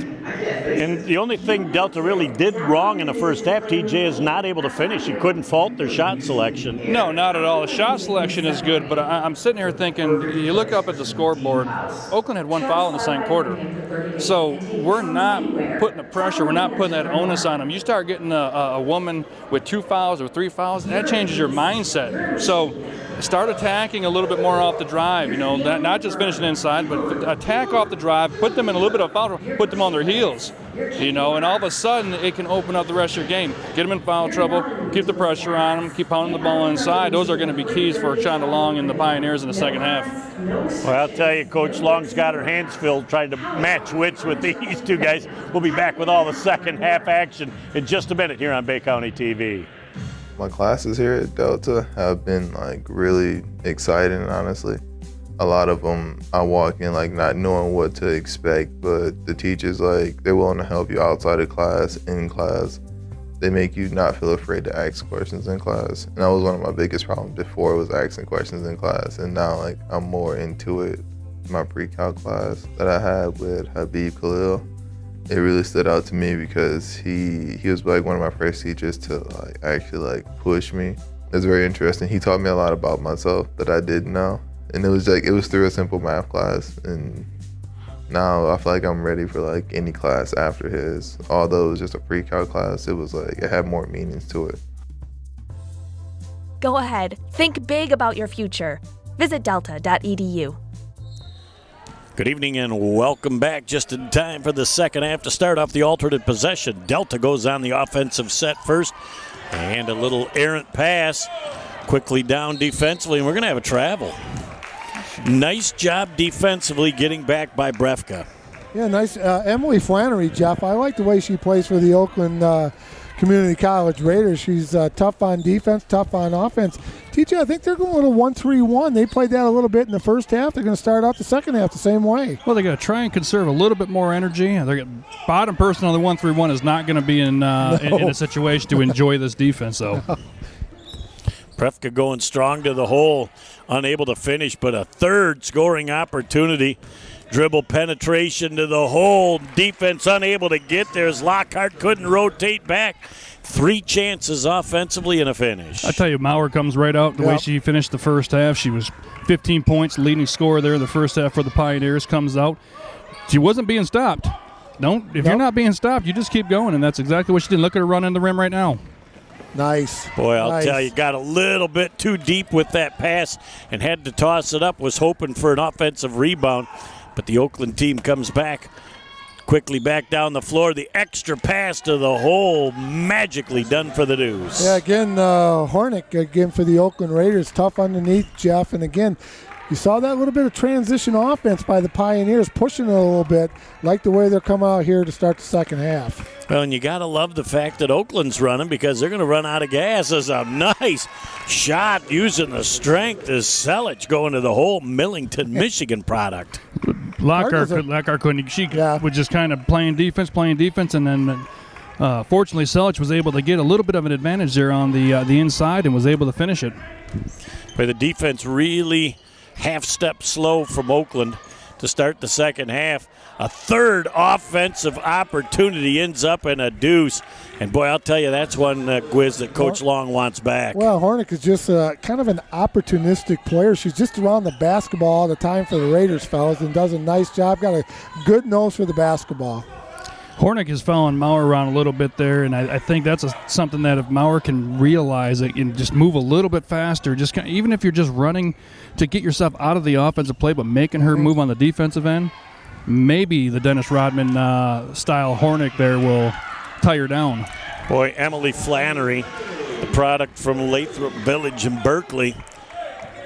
And the only thing Delta really did wrong in the first half, TJ, is not able to finish. You couldn't fault their shot selection. No, not at all. The shot selection is good, but I'm sitting here thinking, you look up at the scoreboard, Oakland had 1 foul in the second quarter. So we're not putting the pressure, we're not putting that onus on them. You start getting a woman with 2 fouls or 3 fouls, that changes your mindset. So start attacking a little bit more off the drive, not just finishing inside, but attack off the drive, put them in a little bit of foul, put them on their heels, and all of a sudden it can open up the rest of your game. Get them in foul trouble, keep the pressure on them, keep pounding the ball inside. Those are going to be keys for Shonda Long and the Pioneers in the second half. Well, I'll tell you, Coach Long's got her hands filled trying to match wits with these 2 guys. We'll be back with all the second half action in just a minute here on Bay County TV. My classes here at Delta have been really exciting, honestly. A lot of them I walk in not knowing what to expect, but the teachers they're willing to help you outside of class, in class. They make you not feel afraid to ask questions in class. And that was one of my biggest problems before, was asking questions in class. And now I'm more into it. My pre-cal class that I had with Habib Khalil, it really stood out to me because he was one of my first teachers to actually push me. It was very interesting. He taught me a lot about myself that I didn't know. And it was it was through a simple math class. And now I feel I'm ready for any class after his. Although it was just a pre-cal class, it was it had more meanings to it. Go ahead, think big about your future. Visit delta.edu. Good evening and welcome back. Just in time for the second half to start off the alternate possession. Delta goes on the offensive set first, and a little errant pass quickly down defensively, and we're going to have a travel. Nice job defensively getting back by Brefka. Yeah, nice. Emily Flannery, Jeff, I like the way she plays for the Oakland Community College Raiders. She's tough on defense, tough on offense. TJ, I think they're going to 1-3-1. They played that a little bit in the first half. They're going to start out the second half the same way. Well, they got to try and conserve a little bit more energy. The bottom person on the 1-3-1 is not going to be in a situation to enjoy this defense, though. Prefka going strong to the hole, unable to finish, but a third scoring opportunity. Dribble penetration to the hole. Defense unable to get there as Lockhart couldn't rotate back. 3 chances offensively and a finish. I tell you, Maurer comes right out the way she finished the first half. She was 15 points, leading scorer there in the first half for the Pioneers. Comes out. She wasn't being stopped. If you're not being stopped, you just keep going, and that's exactly what she did. Look at her run in the rim right now. Nice. Boy, I'll tell you, got a little bit too deep with that pass and had to toss it up. Was hoping for an offensive rebound, but the Oakland team comes back quickly back down the floor. The extra pass to the hole, magically done for the Deuce. Yeah, again, Hornick again for the Oakland Raiders. Tough underneath, Jeff. And again, you saw that little bit of transition offense by the Pioneers, pushing it a little bit, like the way they're coming out here to start the second half. Well, and you got to love the fact that Oakland's running because they're going to run out of gas. There's a nice shot using the strength as Selich going to the hole. Millington, Michigan product. Lockhart couldn't. She was just kind of playing defense, and then fortunately Selich was able to get a little bit of an advantage there on the inside and was able to finish it. But the defense really half-step slow from Oakland to start the second half. A third offensive opportunity ends up in a deuce. And, boy, I'll tell you, that's one Gwiz that Coach Long wants back. Well, Hornick is just kind of an opportunistic player. She's just around the basketball all the time for the Raiders, fellas, and does a nice job. Got a good nose for the basketball. Hornick is following Maurer around a little bit there, and I think that's something that if Maurer can realize it and just move a little bit faster, just even if you're just running to get yourself out of the offensive play but making her move on the defensive end, maybe the Dennis Rodman style Hornick there will tie her down. Boy, Emily Flannery, the product from Lathrop Village in Berkeley,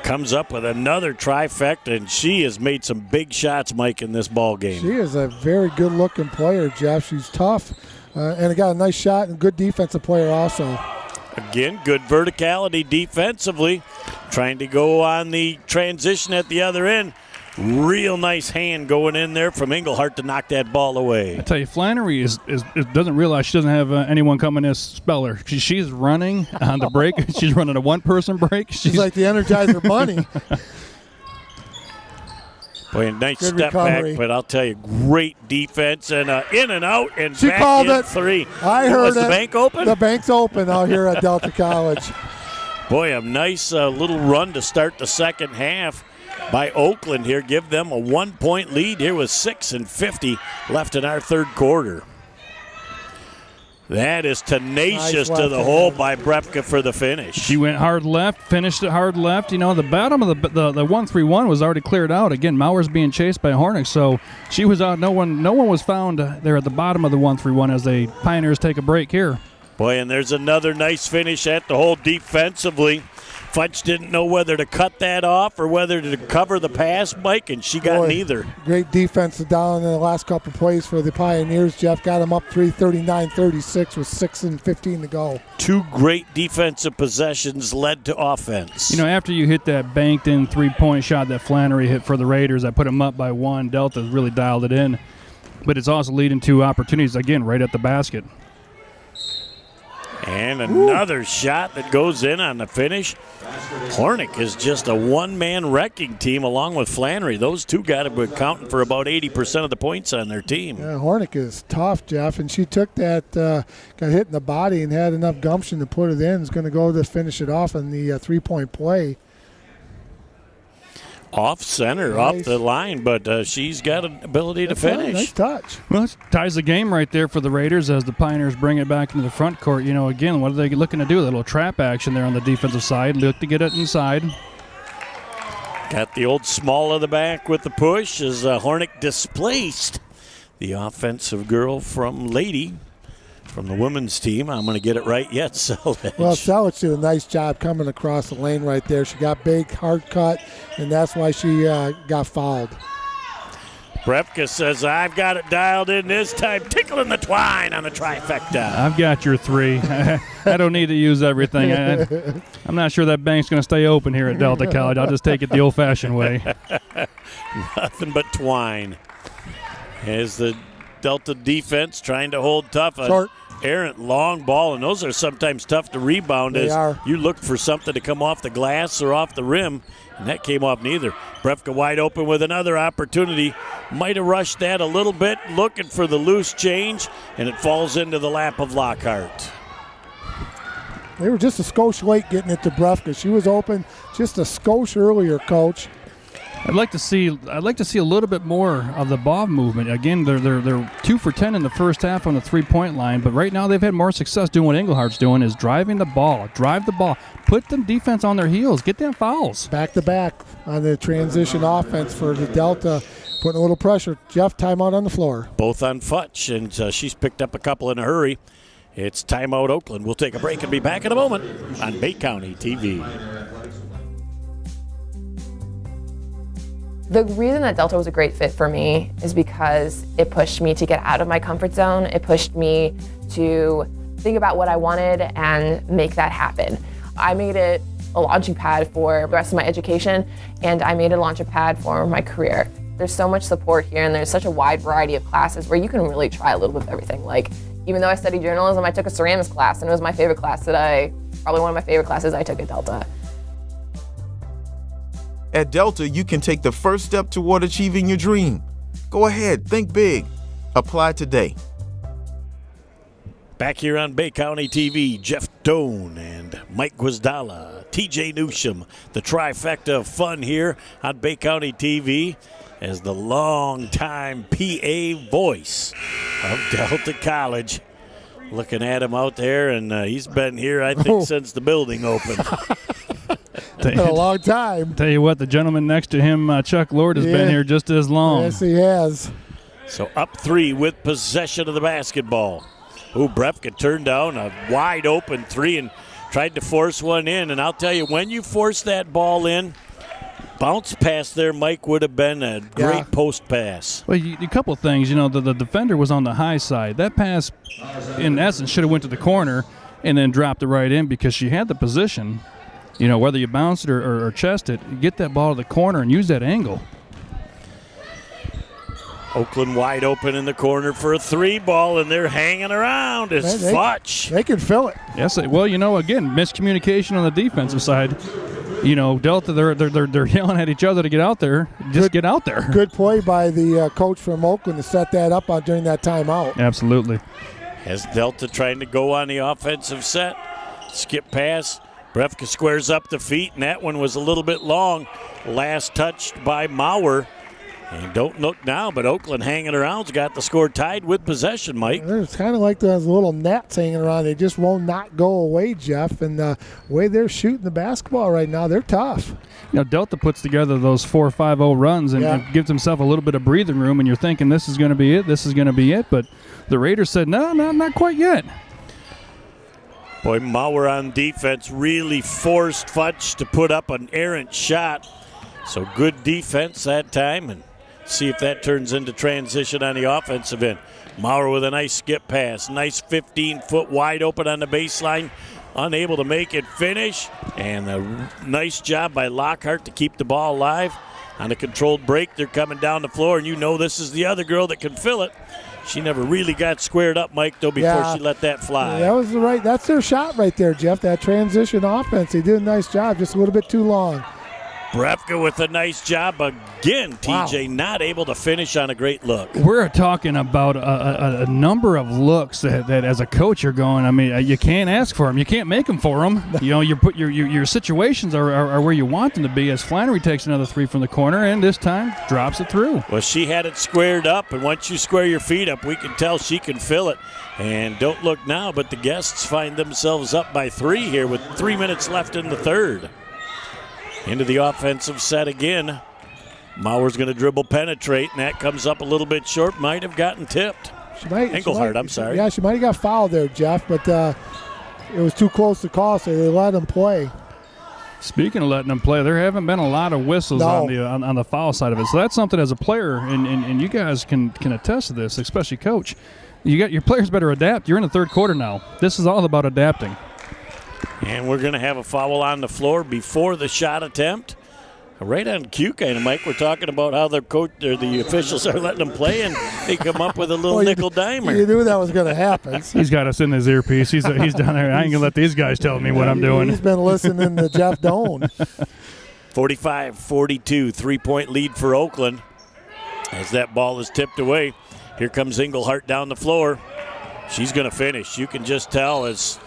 comes up with another trifecta, and she has made some big shots, Mike, in this ball game. She is a very good-looking player, Jeff. She's tough, and got a nice shot and good defensive player also. Again, good verticality defensively, trying to go on the transition at the other end. Real nice hand going in there from Englehart to knock that ball away. I tell you, Flannery doesn't realize she doesn't have anyone coming to spell her. She's running on the break. She's running a one-person break. She's like the Energizer Bunny. Boy, a nice good step recovery. back, but I'll tell you, great defense and in and out and she back called in it. 3. I heard Was it. the bank open? The bank's open out here at Delta College. Boy, a nice little run to start the second half by Oakland here. Give them a 1-point lead here with 6:50 left in our third quarter. That is tenacious nice to the hole by Brepka for the finish. She went hard left, finished it hard left. You know, the bottom of the 1-3-1 was already cleared out. Again, Maurer's being chased by Hornick, so she was out. No one was found there at the bottom of the 1-3-1 as the Pioneers take a break here. Boy, and there's another nice finish at the hole defensively. Fudge didn't know whether to cut that off or whether to cover the pass, Mike, and she got neither. Great defense down in the last couple plays for the Pioneers. Jeff got them up 39-36 with 6:15 to go. 2 great defensive possessions led to offense. You know, after you hit that banked-in three-point shot that Flannery hit for the Raiders, that put them up by 1, Delta's really dialed it in. But it's also leading to opportunities, again, right at the basket. And another shot that goes in on the finish. Hornick is just a one-man wrecking team along with Flannery. Those two got to be accounting for about 80% of the points on their team. Yeah, Hornick is tough, Jeff, and she took that, got hit in the body and had enough gumption to put it in. Is going to go to finish it off in the three-point play. Off center, off the line, but she's got an ability to finish. Nice touch. Well, it ties the game right there for the Raiders as the Pioneers bring it back into the front court. You know, again, what are they looking to do? A little trap action there on the defensive side. Look to get it inside. Got the old small of the back with the push as Hornick displaced the offensive girl from Lady. From the women's team, I'm going to get it right yet, Selich. Well, Selich did a nice job coming across the lane right there. She got big, hard cut, and that's why she got fouled. Brefka says, I've got it dialed in this time. Tickling the twine on the trifecta. I've got your 3. I don't need to use everything. I'm not sure that bank's going to stay open here at Delta College. I'll just take it the old-fashioned way. Nothing but twine. As the Delta defense trying to hold tough. Short. Errant long ball, and those are sometimes tough to rebound They as are. you look for something to come off the glass or off the rim, and that came off neither. Brefka wide open with another opportunity. Might have rushed that a little bit, looking for the loose change, and it falls into the lap of Lockhart. They were just a skosh late getting it to Brefka. She was open just a skosh earlier, Coach. I'd like to see a little bit more of the ball movement. Again, they're 2 for 10 in the first half on the 3-point line, but right now they've had more success doing what Englehart's doing, is driving the ball, drive the ball, put the defense on their heels, get them fouls. Back to back on the transition offense for the Delta, putting a little pressure. Jeff, timeout on the floor. Both on Futch, and she's picked up a couple in a hurry. It's timeout Oakland. We'll take a break and be back in a moment on Bay County TV. The reason that Delta was a great fit for me is because it pushed me to get out of my comfort zone. It pushed me to think about what I wanted and make that happen. I made it a launching pad for the rest of my education, and I made it a launching pad for my career. There's so much support here, and there's such a wide variety of classes where you can really try a little bit of everything. Like, even though I studied journalism, I took a ceramics class, and it was my favorite class probably one of my favorite classes I took at Delta. At Delta, you can take the first step toward achieving your dream. Go ahead, think big. Apply today. Back here on Bay County TV, Jeff Doan and Mike Guazdala, TJ Newsham, the trifecta of fun here on Bay County TV as the longtime PA voice of Delta College. Looking at him out there, and he's been here, I think, since the building opened. It's been a long time. Tell you what, the gentleman next to him, Chuck Lord, has been here just as long. Yes, he has. So up 3 with possession of the basketball. Brefka turned down a wide open 3 and tried to force one in. And I'll tell you, when you force that ball in, bounce pass there, Mike, would have been a great post pass. Well, a couple of things. The defender was on the high side. That pass, in essence, should have went to the corner and then dropped it right in because she had the position. Whether you bounce it or chest it, get that ball to the corner and use that angle. Oakland wide open in the corner for a 3 ball, and they're hanging around. It's Futch. They can fill it. Yes. Well, again, miscommunication on the defensive side. Delta, they're yelling at each other to get out there. Get out there. Good play by the coach from Oakland to set that up during that timeout. Absolutely. As Delta trying to go on the offensive set. Skip pass. Brefka squares up the feet, and that one was a little bit long. Last touched by Maurer. And don't look now, but Oakland hanging around's got the score tied with possession, Mike. It's kind of like those little nets hanging around. They just will not go away, Jeff. And the way they're shooting the basketball right now, they're tough. Delta puts together those 4-5-0 runs and gives himself a little bit of breathing room, and you're thinking this is going to be it, But the Raiders said, no, not quite yet. Boy, Maurer on defense really forced Futch to put up an errant shot. So good defense that time, and see if that turns into transition on the offensive end. Maurer with a nice skip pass. Nice 15-foot wide open on the baseline. Unable to make it finish. And a nice job by Lockhart to keep the ball alive. On a controlled break, they're coming down the floor, and this is the other girl that can fill it. She never really got squared up, Mike, though, before she let that fly. That's their shot right there, Jeff, that transition offense. They did a nice job, just a little bit too long. Brefka with a nice job again. TJ not able to finish on a great look. We're talking about a number of looks that as a coach you're going, you can't ask for them. You can't make them for them. Your situations are where you want them to be as Flannery takes another 3 from the corner and this time drops it through. Well, she had it squared up, and once you square your feet up, we can tell she can fill it. And don't look now, but the guests find themselves up by 3 here with 3 minutes left in the third. Into the offensive set again. Maurer's going to dribble penetrate, and that comes up a little bit short. Might have gotten tipped. Engelhardt, I'm sorry. Yeah, she might have got fouled there, Jeff, but it was too close to call, so they let him play. Speaking of letting them play, there haven't been a lot of whistles on the foul side of it. So that's something as a player, and you guys can attest to this, especially Coach. Your players better adapt. You're in the third quarter now. This is all about adapting. And we're going to have a foul on the floor before the shot attempt. Right on cue, kind of, Mike. We're talking about how the coach or the officials are letting them play, and they come up with a little nickel dimer. You knew that was going to happen. He's got us in his earpiece. He's down there. I ain't going to let these guys tell me what I'm doing. He's been listening to Jeff Doan. 45-42, three-point lead for Oakland as that ball is tipped away. Here comes Englehart down the floor. She's going to finish. You can just tell as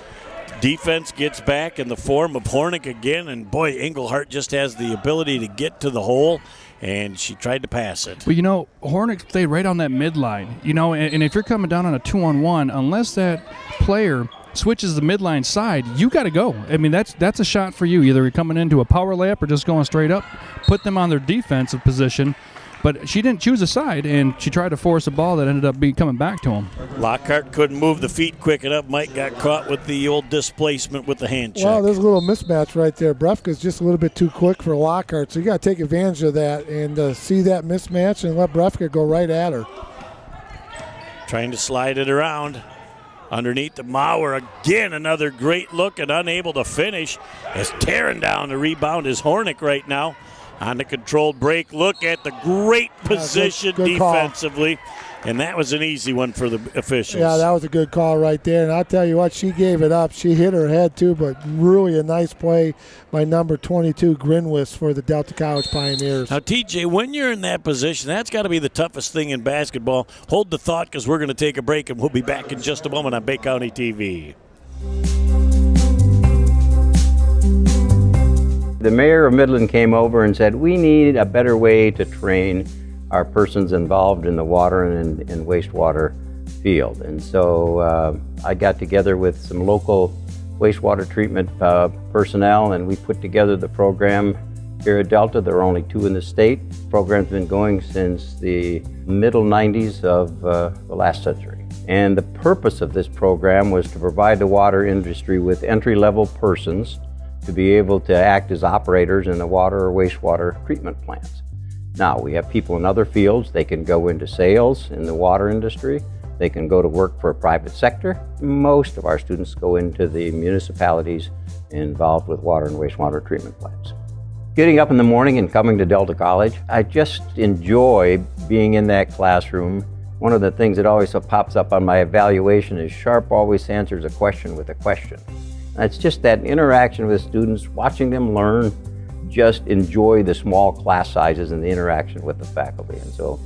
defense gets back in the form of Hornick again, and boy, Englehart just has the ability to get to the hole, and she tried to pass it. Well, Hornick stayed right on that midline, and if you're coming down on a 2-on-1, unless that player switches the midline side, you got to go. I mean, that's a shot for you. Either you're coming into a power layup or just going straight up, put them on their defensive position. But she didn't choose a side, and she tried to force a ball that ended up coming back to him. Lockhart couldn't move the feet quick enough. Mike got caught with the old displacement with the hand check. Well, there's a little mismatch right there. Brefka's just a little bit too quick for Lockhart, so you got to take advantage of that and see that mismatch and let Brefka go right at her. Trying to slide it around. Underneath the Mauer, again, another great look and unable to finish. As tearing down the rebound is Hornick right now. On the controlled break, look at the great position good defensively. And that was an easy one for the officials. Yeah, that was a good call right there. And I'll tell you what, she gave it up. She hit her head too, but really a nice play by number 22, Grinwis, for the Delta College Pioneers. Now, TJ, when you're in that position, that's got to be the toughest thing in basketball. Hold the thought because we're going to take a break, and we'll be back in just a moment on Bay County TV. The mayor of Midland came over and said, we need a better way to train our persons involved in the water and wastewater field. And so I got together with some local wastewater treatment personnel, and we put together the program here at Delta. There are only 2 in the state. The program's been going since the middle 90s of the last century. And the purpose of this program was to provide the water industry with entry-level persons to be able to act as operators in the water or wastewater treatment plants. Now, we have people in other fields. They can go into sales in the water industry. They can go to work for a private sector. Most of our students go into the municipalities involved with water and wastewater treatment plants. Getting up in the morning and coming to Delta College, I just enjoy being in that classroom. One of the things that always pops up on my evaluation is Sharp always answers a question with a question. It's just that interaction with students, watching them learn, just enjoy the small class sizes and the interaction with the faculty. And so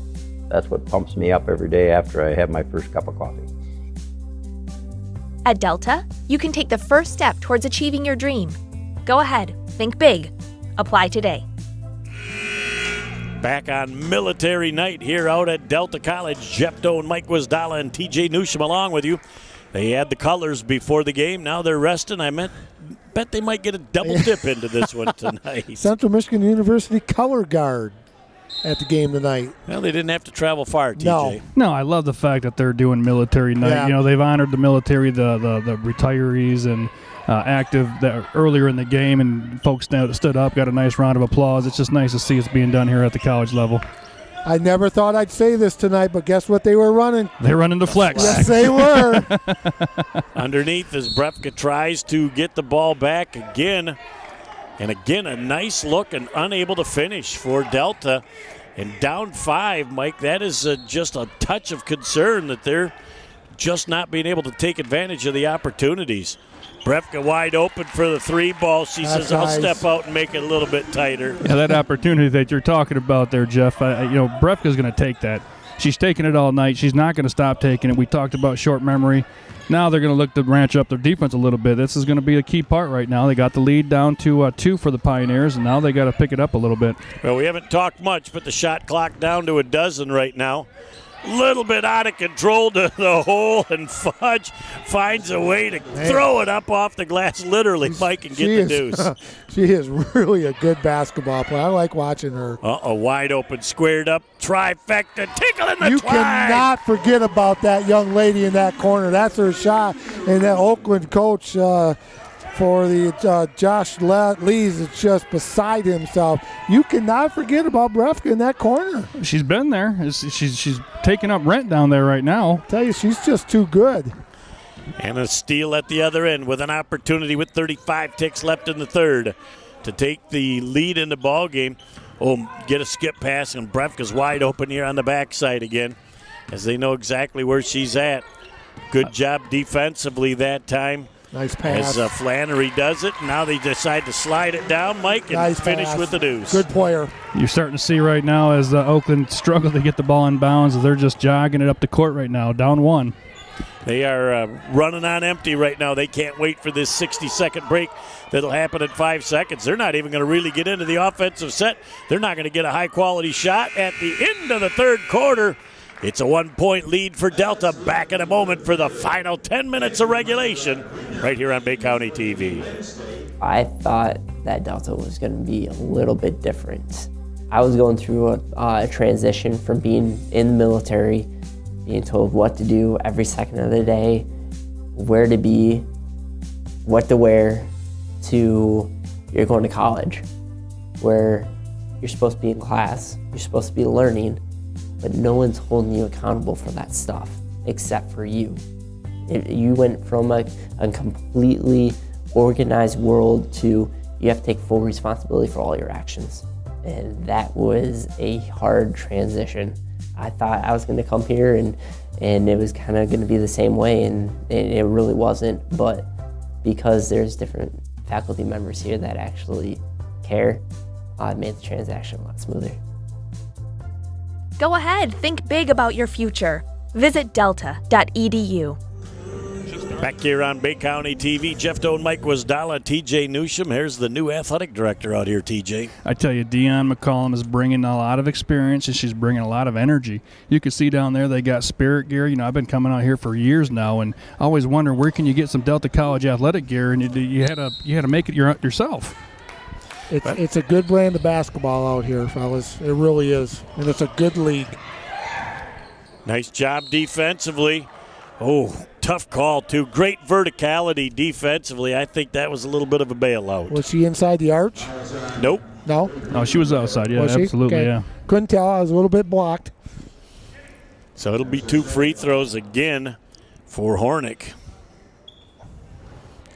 that's what pumps me up every day after I have my first cup of coffee. At Delta, you can take the first step towards achieving your dream. Go ahead, think big. Apply today. Back on military night here out at Delta College. Jeff Doan, Mike Wisdala, and TJ Newsham along with you. They had the colors before the game. Now they're resting. Bet they might get a double dip into this one tonight. Central Michigan University color guard at the game tonight. Well, they didn't have to travel far, TJ. No, I love the fact that they're doing military night. Yeah. They've honored the military, the retirees, and active earlier in the game, and folks stood up, got a nice round of applause. It's just nice to see it's being done here at the college level. I never thought I'd say this tonight, but guess what they were running? They're running the flex. Yes, they were. Underneath as Brefka tries to get the ball back again. And again, a nice look and unable to finish for Delta. And down 5, Mike, that is just a touch of concern that they're just not being able to take advantage of the opportunities. Brefka wide open for the 3 ball. She says, I'll step out and make it a little bit tighter. Yeah, that opportunity that you're talking about there, Jeff, Brefka's going to take that. She's taking it all night. She's not going to stop taking it. We talked about short memory. Now they're going to look to ranch up their defense a little bit. This is going to be a key part right now. They got the lead down to 2 for the Pioneers, and now they got to pick it up a little bit. Well, we haven't talked much, but the shot clock down to 12 right now. Little bit out of control to the hole, and Fudge finds a way to throw it up off the glass, literally, Mike, and get the deuce. She is really a good basketball player. I like watching her. Wide open, squared up, trifecta, tickle in the You twine. cannot forget about that young lady in that corner. That's her shot. And that Oakland coach, for the Josh Lees is just beside himself. You cannot forget about Brefka in that corner. She's been there. She's taking up rent down there right now. I tell you, she's just too good. And a steal at the other end with an opportunity with 35 ticks left in the third to take the lead in the ball game. Oh, get a skip pass, and Brefka's wide open here on the backside again, as they know exactly where she's at. Good job defensively that time. Nice pass. As Flannery does it. Now they decide to slide it down, Mike, and nice finish pass. with the deuce. Good player. You're starting to see right now as Oakland struggle to get the ball in bounds, as they're just jogging it up the court right now, down one. They are running on empty right now. They can't wait for this 60-second break that'll happen in 5 seconds. They're not even going to really get into the offensive set. They're not going to get a high-quality shot at the end of the third quarter. It's a 1-point lead for Delta. Back in a moment for the final 10 minutes of regulation right here on Bay County TV. I thought that Delta was going to be a little bit different. I was going through a transition from being in the military, being told what to do every second of the day, where to be, what to wear, to you're going to college, where you're supposed to be in class, you're supposed to be learning, but no one's holding you accountable for that stuff except for you. You went from a completely organized world to you have to take full responsibility for all your actions. And that was a hard transition. I thought I was going to come here and it was kind of going to be the same way, and it really wasn't. But because there's different faculty members here that actually care, it made the transaction a lot smoother. Go ahead, think big about your future. Visit delta.edu. Back here on Bay County TV, Jeff Doan, Mike Wasdala, TJ Newsham. Here's the new athletic director out here, TJ. I tell you, Deion McCollum is bringing a lot of experience, and she's bringing a lot of energy. You can see down there they got spirit gear. You know, I've been coming out here for years now, and I always wonder where can you get some Delta College athletic gear, and you had to make it yourself. It's a good brand of basketball out here, fellas. It really is, and it's a good league. Nice job defensively. Oh, tough call, too. Great verticality defensively. I think that was a little bit of a bailout. Was she inside the arch? Nope. No? No, she was outside. Yeah, was she? Absolutely, okay. Yeah. Couldn't tell. I was a little bit blocked. So it'll be 2 free throws again for Hornick.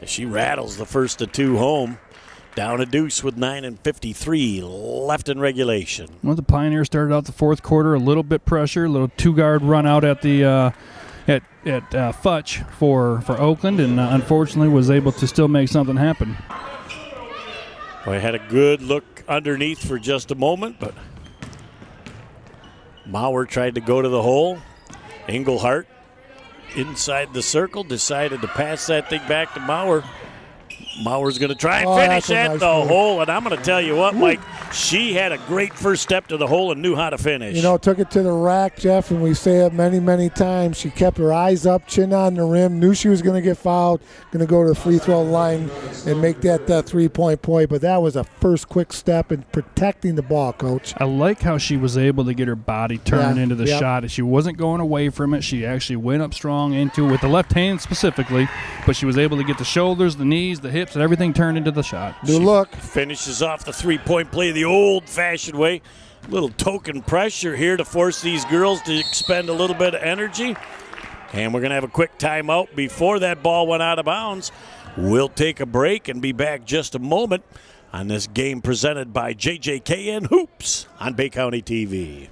She rattles the first of 2 home. Down a deuce with 9:53 left in regulation. Well, the Pioneers started out the fourth quarter a little bit pressure, a little 2-guard run out at the at Futch for Oakland, and unfortunately was able to still make something happen. Well, I had a good look underneath for just a moment, but Maurer tried to go to the hole. Engelhart inside the circle decided to pass that thing back to Maurer. Maurer's going to try and finish at the hole, and I'm going to tell you what, Mike, she had a great first step to the hole and knew how to finish. You know, took it to the rack, Jeff, and we say it many, many times. She kept her eyes up, chin on the rim, knew she was going to get fouled, going to go to the free throw line and make that 3-point play, but that was a first quick step in protecting the ball, Coach. I like how she was able to get her body turned into the shot. She wasn't going away from it. She actually went up strong into it with the left hand specifically, but she was able to get the shoulders, the knees, the hips, and everything turned into the shot. New look. Finishes off the 3-point play the old-fashioned way. Little token pressure here to force these girls to expend a little bit of energy. And we're going to have a quick timeout before that ball went out of bounds. We'll take a break and be back just a moment on this game presented by JJKN Hoops on Bay County TV.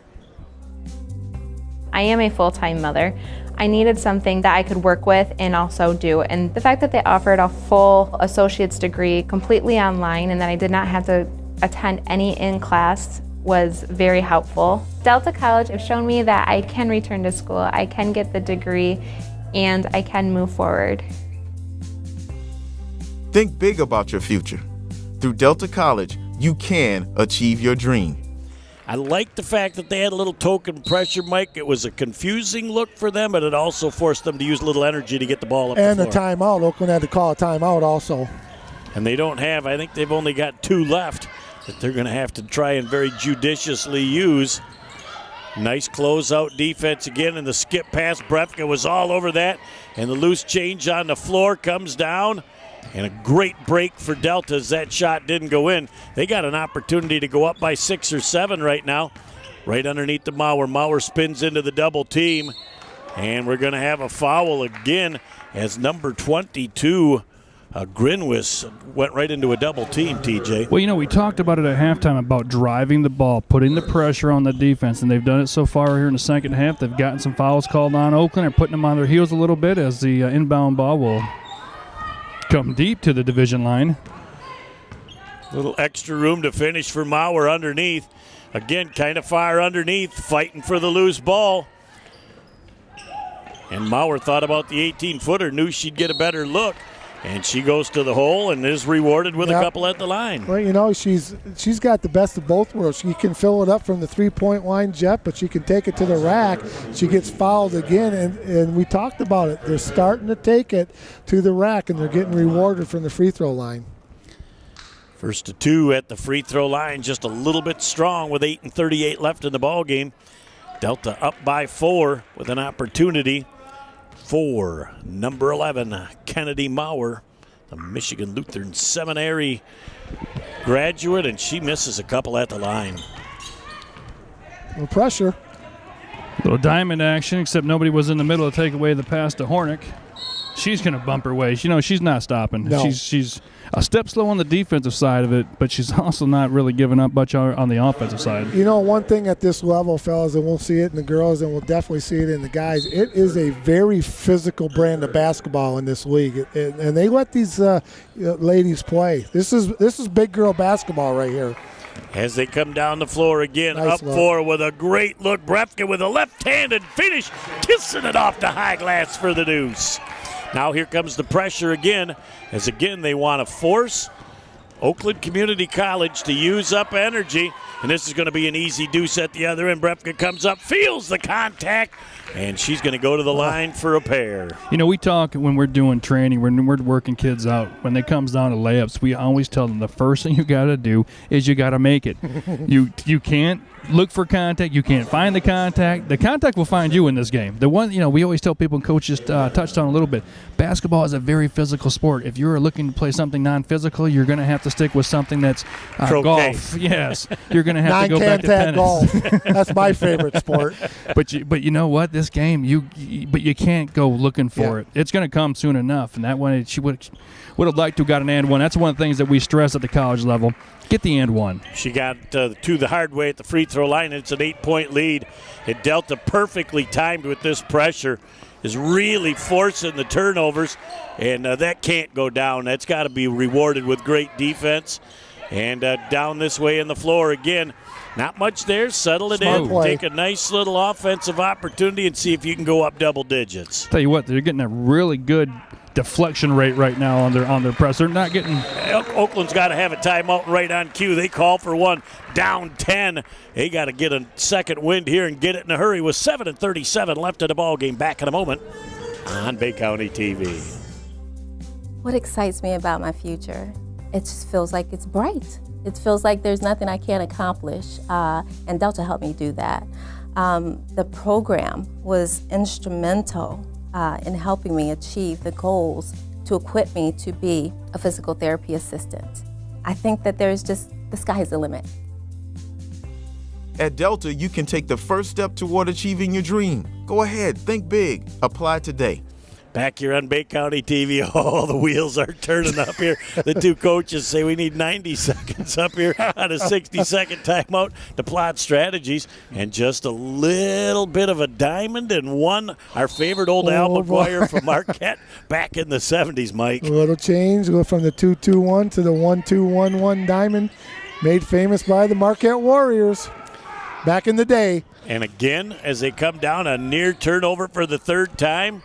I am a full-time mother. I needed something that I could work with and also do. And the fact that they offered a full associate's degree completely online and that I did not have to attend any in-class was very helpful. Delta College has shown me that I can return to school, I can get the degree, and I can move forward. Think big about your future. Through Delta College, you can achieve your dream. I like the fact that they had a little token pressure, Mike. It was a confusing look for them, but it also forced them to use a little energy to get the ball up and the floor. And the timeout. Oakland had to call a timeout also. And they don't have, I think they've only got 2 left that they're going to have to try and very judiciously use. Nice closeout defense again, and the skip pass. Brefka was all over that. And the loose change on the floor comes down. And a great break for Delta as that shot didn't go in. They got an opportunity to go up by 6 or 7 right now. Right underneath the Mauer. Mauer spins into the double team. And we're going to have a foul again as number 22, Grinwis, went right into a double team, TJ. Well, we talked about it at halftime about driving the ball, putting the pressure on the defense, and they've done it so far here in the second half. They've gotten some fouls called on Oakland and putting them on their heels a little bit as the inbound ball will come deep to the division line. Little extra room to finish for Mauer underneath. Again, kind of far underneath, fighting for the loose ball. And Mauer thought about the 18-footer, knew she'd get a better look. And she goes to the hole and is rewarded with a couple at the line. Well, she's got the best of both worlds. She can fill it up from the three-point line, Jeff, but she can take it to the rack. She gets fouled again, and we talked about it. They're starting to take it to the rack, and they're getting rewarded from the free throw line. First to 2 at the free throw line, just a little bit strong with 8:38 left in the ball game. Delta up by 4 with an opportunity for number 11, Kennedy Mauer, the Michigan Lutheran Seminary graduate, and she misses a couple at the line. No pressure. Little diamond action, except nobody was in the middle to take away the pass to Hornick. She's going to bump her way. She's not stopping. No. She's a step slow on the defensive side of it, but she's also not really giving up much on the offensive side. One thing at this level, fellas, and we'll see it in the girls and we'll definitely see it in the guys, it is a very physical brand of basketball in this league, and they let these ladies play. This is big girl basketball right here. As they come down the floor again, Nice up look. 4 with a great look. Brefke with a left-handed finish, kissing it off the high glass for the deuce. Now here comes the pressure again, as again they want to force Oakland Community College to use up energy, and this is going to be an easy deuce at the other end. Brefke comes up, feels the contact, and she's going to go to the line for a pair. We talk when we're doing training, when we're working kids out, when it comes down to layups, we always tell them the first thing you got to do is you got to make it. You can't look for contact. You can't find the contact. The contact will find you in this game. The one, we always tell people, and coaches touched on a little bit, basketball is a very physical sport. If you're looking to play something non-physical, you're going to have to stick with something that's golf. Yes. You're going to have to go back to tennis. Golf. That's my favorite sport. But you know what? This game, you can't go looking for it. It's going to come soon enough. And that one, she would have liked to have got an and one. That's one of the things that we stress at the college level. Get the and one. She got to the hard way at the free throw line. It's an 8-point lead. It Delta perfectly timed with this pressure, is really forcing the turnovers, and that can't go down. That's got to be rewarded with great defense. And down this way in the floor again. Not much there. Settle it Smart in. play. Take a nice little offensive opportunity and see if you can go up double digits. Tell you what, they're getting a really good deflection rate right now on their press. They're not getting. Oakland's got to have a timeout right on cue. They call for one. Down 10. They got to get a second wind here and get it in a hurry with 7:37 left in the ball game. Back in a moment on Bay County TV. What excites me about my future? It just feels like it's bright. It feels like there's nothing I can't accomplish, and Delta helped me do that. The program was instrumental in helping me achieve the goals to equip me to be a physical therapy assistant. I think that the sky's the limit. At Delta, you can take the first step toward achieving your dream. Go ahead, think big, apply today. Back here on Bay County TV, the wheels are turning up here. The two coaches say we need 90 seconds up here on a 60-second timeout to plot strategies. And just a little bit of a diamond and one, our favorite old Al McGuire from Marquette back in the 70s, Mike. A little change, go from the 2-2-1 to the 1-2-1-1 diamond, made famous by the Marquette Warriors back in the day. And again, as they come down, a near turnover for the third time.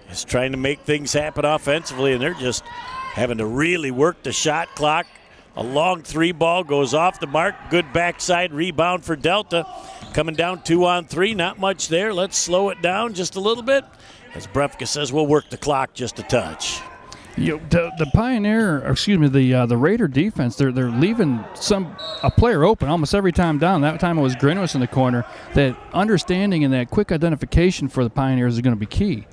Is trying to make things happen offensively, and they're just having to really work the shot clock. A long 3 ball goes off the mark. Good backside rebound for Delta. Coming down 2-on-3, not much there. Let's slow it down just a little bit. As Brefke says, we'll work the clock just a touch. The Raider defense, they're leaving a player open almost every time down. That time it was Grinwis in the corner. That understanding and that quick identification for the Pioneers is going to be key.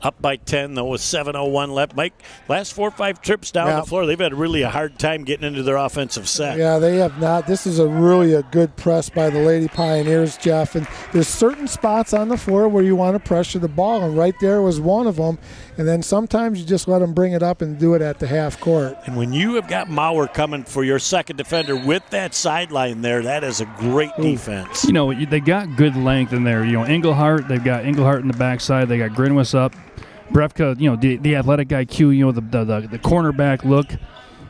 Up by 10, though, with 7:01 left. Mike, last 4 or 5 trips down the floor, they've had really a hard time getting into their offensive set. Yeah, they have not. This is really a good press by the Lady Pioneers, Jeff. And there's certain spots on the floor where you want to pressure the ball, and right there was one of them. And then sometimes you just let them bring it up and do it at the half court. And when you have got Maurer coming for your second defender with that sideline there, that is a great defense. You know, they got good length in there. You know, Engelhart, they've got Engelhart in the backside. They got Grinwis up. Brefka, you know, the athletic IQ, you know, the cornerback look.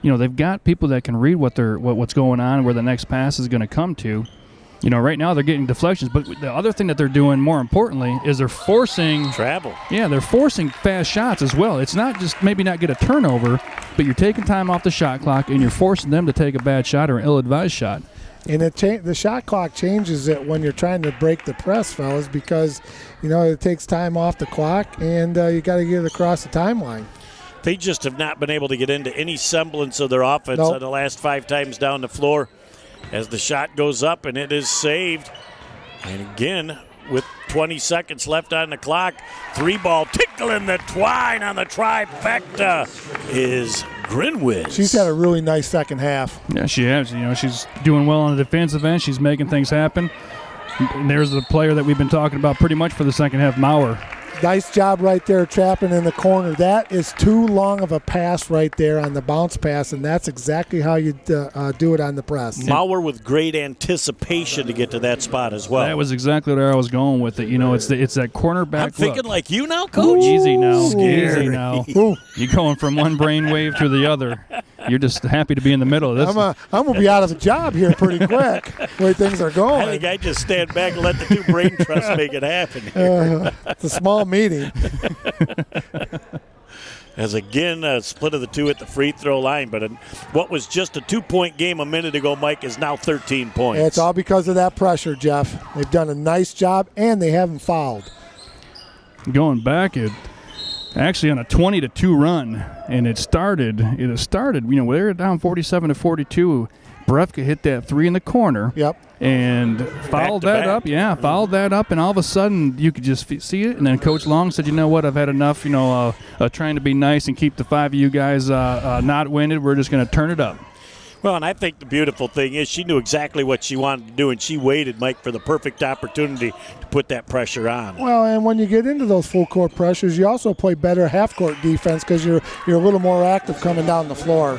You know, they've got people that can read what's going on, where the next pass is going to come to. You know, right now they're getting deflections, but the other thing that they're doing, more importantly, is they're forcing travel. Yeah, they're forcing fast shots as well. It's not just maybe not get a turnover, but you're taking time off the shot clock and you're forcing them to take a bad shot or an ill-advised shot. And the shot clock changes it when you're trying to break the press, fellas, because, you know, it takes time off the clock, and you got to get it across the timeline. They just have not been able to get into any semblance of their offense on the last 5 times down the floor. As the shot goes up, and it is saved. And again, with 20 seconds left on the clock, 3-ball tickling the twine on the trifecta is Grinwis. She's had a really nice second half. Yeah, she has. You know, she's doing well on the defensive end. She's making things happen. And there's the player that we've been talking about pretty much for the second half, Maurer. Nice job right there trapping in the corner. That is too long of a pass right there on the bounce pass, and that's exactly how you do it on the press. Maurer with great anticipation to get to that spot as well. That was exactly where I was going with it. You know, it's that cornerback I'm thinking look. like you now, Coach. Easy now. Scary. Easy now. You're going from one brainwave to the other. You're just happy to be in the middle of this. I'm going to be out of a job here pretty quick, the way things are going. I think I just stand back and let the two brain trusts make it happen here. It's a small meeting. As again, a split of the two at the free throw line. But what was just a 2-point game a minute ago, Mike, is now 13 points. It's all because of that pressure, Jeff. They've done a nice job, and they haven't fouled. Going back, actually on a 20-2 run, and it started, you know, they were down 47-42. Brefka hit that 3 in the corner. Yep. And fouled that up. Yeah, fouled that up, and all of a sudden you could just see it. And then Coach Long said, you know what, I've had enough, you know, trying to be nice and keep the 5 of you guys not winning. We're just going to turn it up. Well, and I think the beautiful thing is she knew exactly what she wanted to do, and she waited, Mike, for the perfect opportunity to put that pressure on. Well, and when you get into those full-court pressures, you also play better half-court defense because you're a little more active coming down the floor.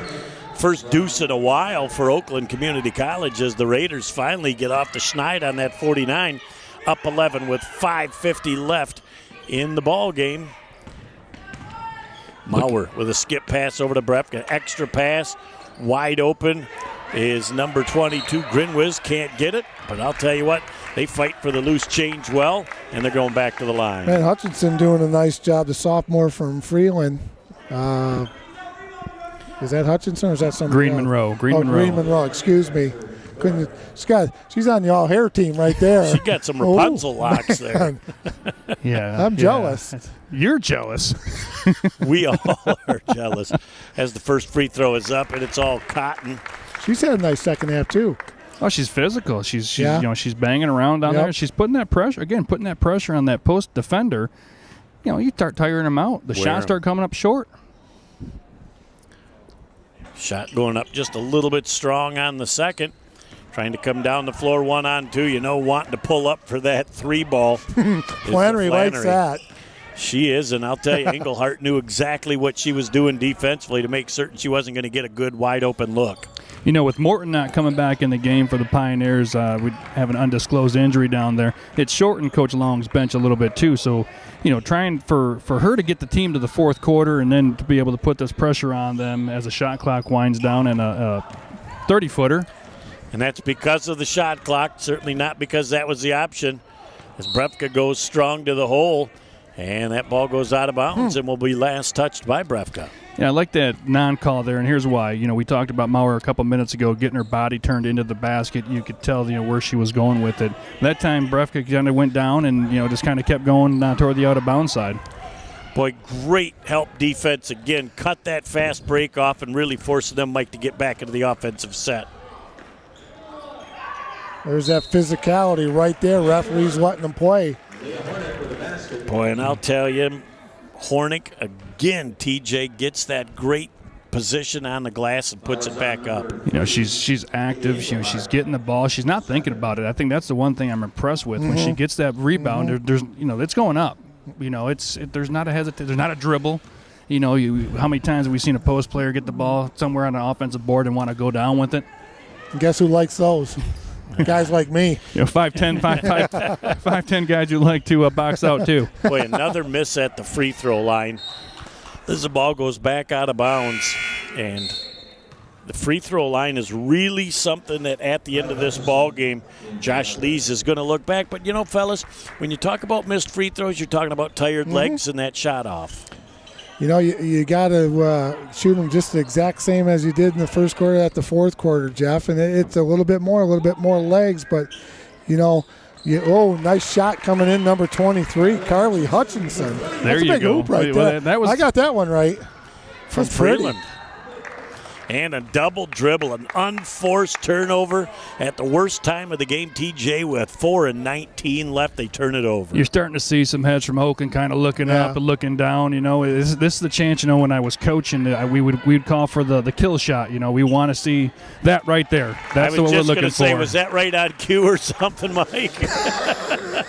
First deuce in a while for Oakland Community College as the Raiders finally get off the schneid on that 49, up 11 with 5:50 left in the ball game. Maurer with a skip pass over to Brefka. Extra pass, wide open is number 22, Grinwis. Can't get it, but I'll tell you what, they fight for the loose change well, and they're going back to the line. Man, Hutchinson doing a nice job, the sophomore from Freeland. Is that Hutchinson or is that somebody else? Monroe. Green Monroe, excuse me. She's on the all-hair team right there. She got some Rapunzel locks there. Yeah. I'm jealous. You're jealous. We all are jealous as the first free throw is up, and it's all Cotton. She's had a nice second half, too. Oh, she's physical. She's you know, she's banging around down there. She's putting that pressure on that post defender. You know, you start tiring them out. The shots start coming up short. Shot going up just a little bit strong on the second. Trying to come down the floor 1-on-2. You know, wanting to pull up for that 3-ball. Flannery likes that. She is, and I'll tell you, Engelhart knew exactly what she was doing defensively to make certain she wasn't going to get a good wide-open look. You know, with Morton not coming back in the game for the Pioneers, we have an undisclosed injury down there. It shortened Coach Long's bench a little bit, too. So, you know, trying for her to get the team to the fourth quarter and then to be able to put this pressure on them as the shot clock winds down and a 30-footer. And that's because of the shot clock, certainly not because that was the option. As Brefka goes strong to the hole, and that ball goes out of bounds and will be last touched by Brefka. Yeah, I like that non-call there, and here's why. You know, we talked about Maurer a couple minutes ago, getting her body turned into the basket. You could tell, you know, where she was going with it. That time, Brefka kind of went down and, you know, just kind of kept going toward the out-of-bounds side. Boy, great help defense again. Cut that fast break off and really forcing them, Mike, to get back into the offensive set. There's that physicality right there. Referees letting them play. Boy, and I'll tell you, Hornick, again, TJ gets that great position on the glass and puts it back up. You know, she's active. She's getting the ball. She's not thinking about it. I think that's the one thing I'm impressed with. When she gets that rebound, there's it's going up. You know, there's not a there's not a dribble. You know, how many times have we seen a post player get the ball somewhere on an offensive board and want to go down with it? And guess who likes those? Guys like me. You know, 5'10" guys who like to box out too. Boy, another miss at the free throw line. This ball goes back out of bounds, and the free throw line is really something that at the end of this ball game, Josh Lees is going to look back. But, you know, fellas, when you talk about missed free throws, you're talking about tired legs and that shot off. You know, you got to shoot them just the exact same as you did in the first quarter at the fourth quarter, Jeff. And it's a little bit more legs. But, you know, nice shot coming in, number 23, Carly Hutchinson. There you go. Hoop right there. I got that one right. From Freeland. And a double dribble, an unforced turnover at the worst time of the game. TJ with 4:19 left, they turn it over. You're starting to see some heads from Oakland kind of looking up and looking down. You know, this is the chance. You know, when I was coaching, we'd call for the kill shot. You know, we want to see that right there. That's what we're looking for. Say, was that right on cue or something, Mike?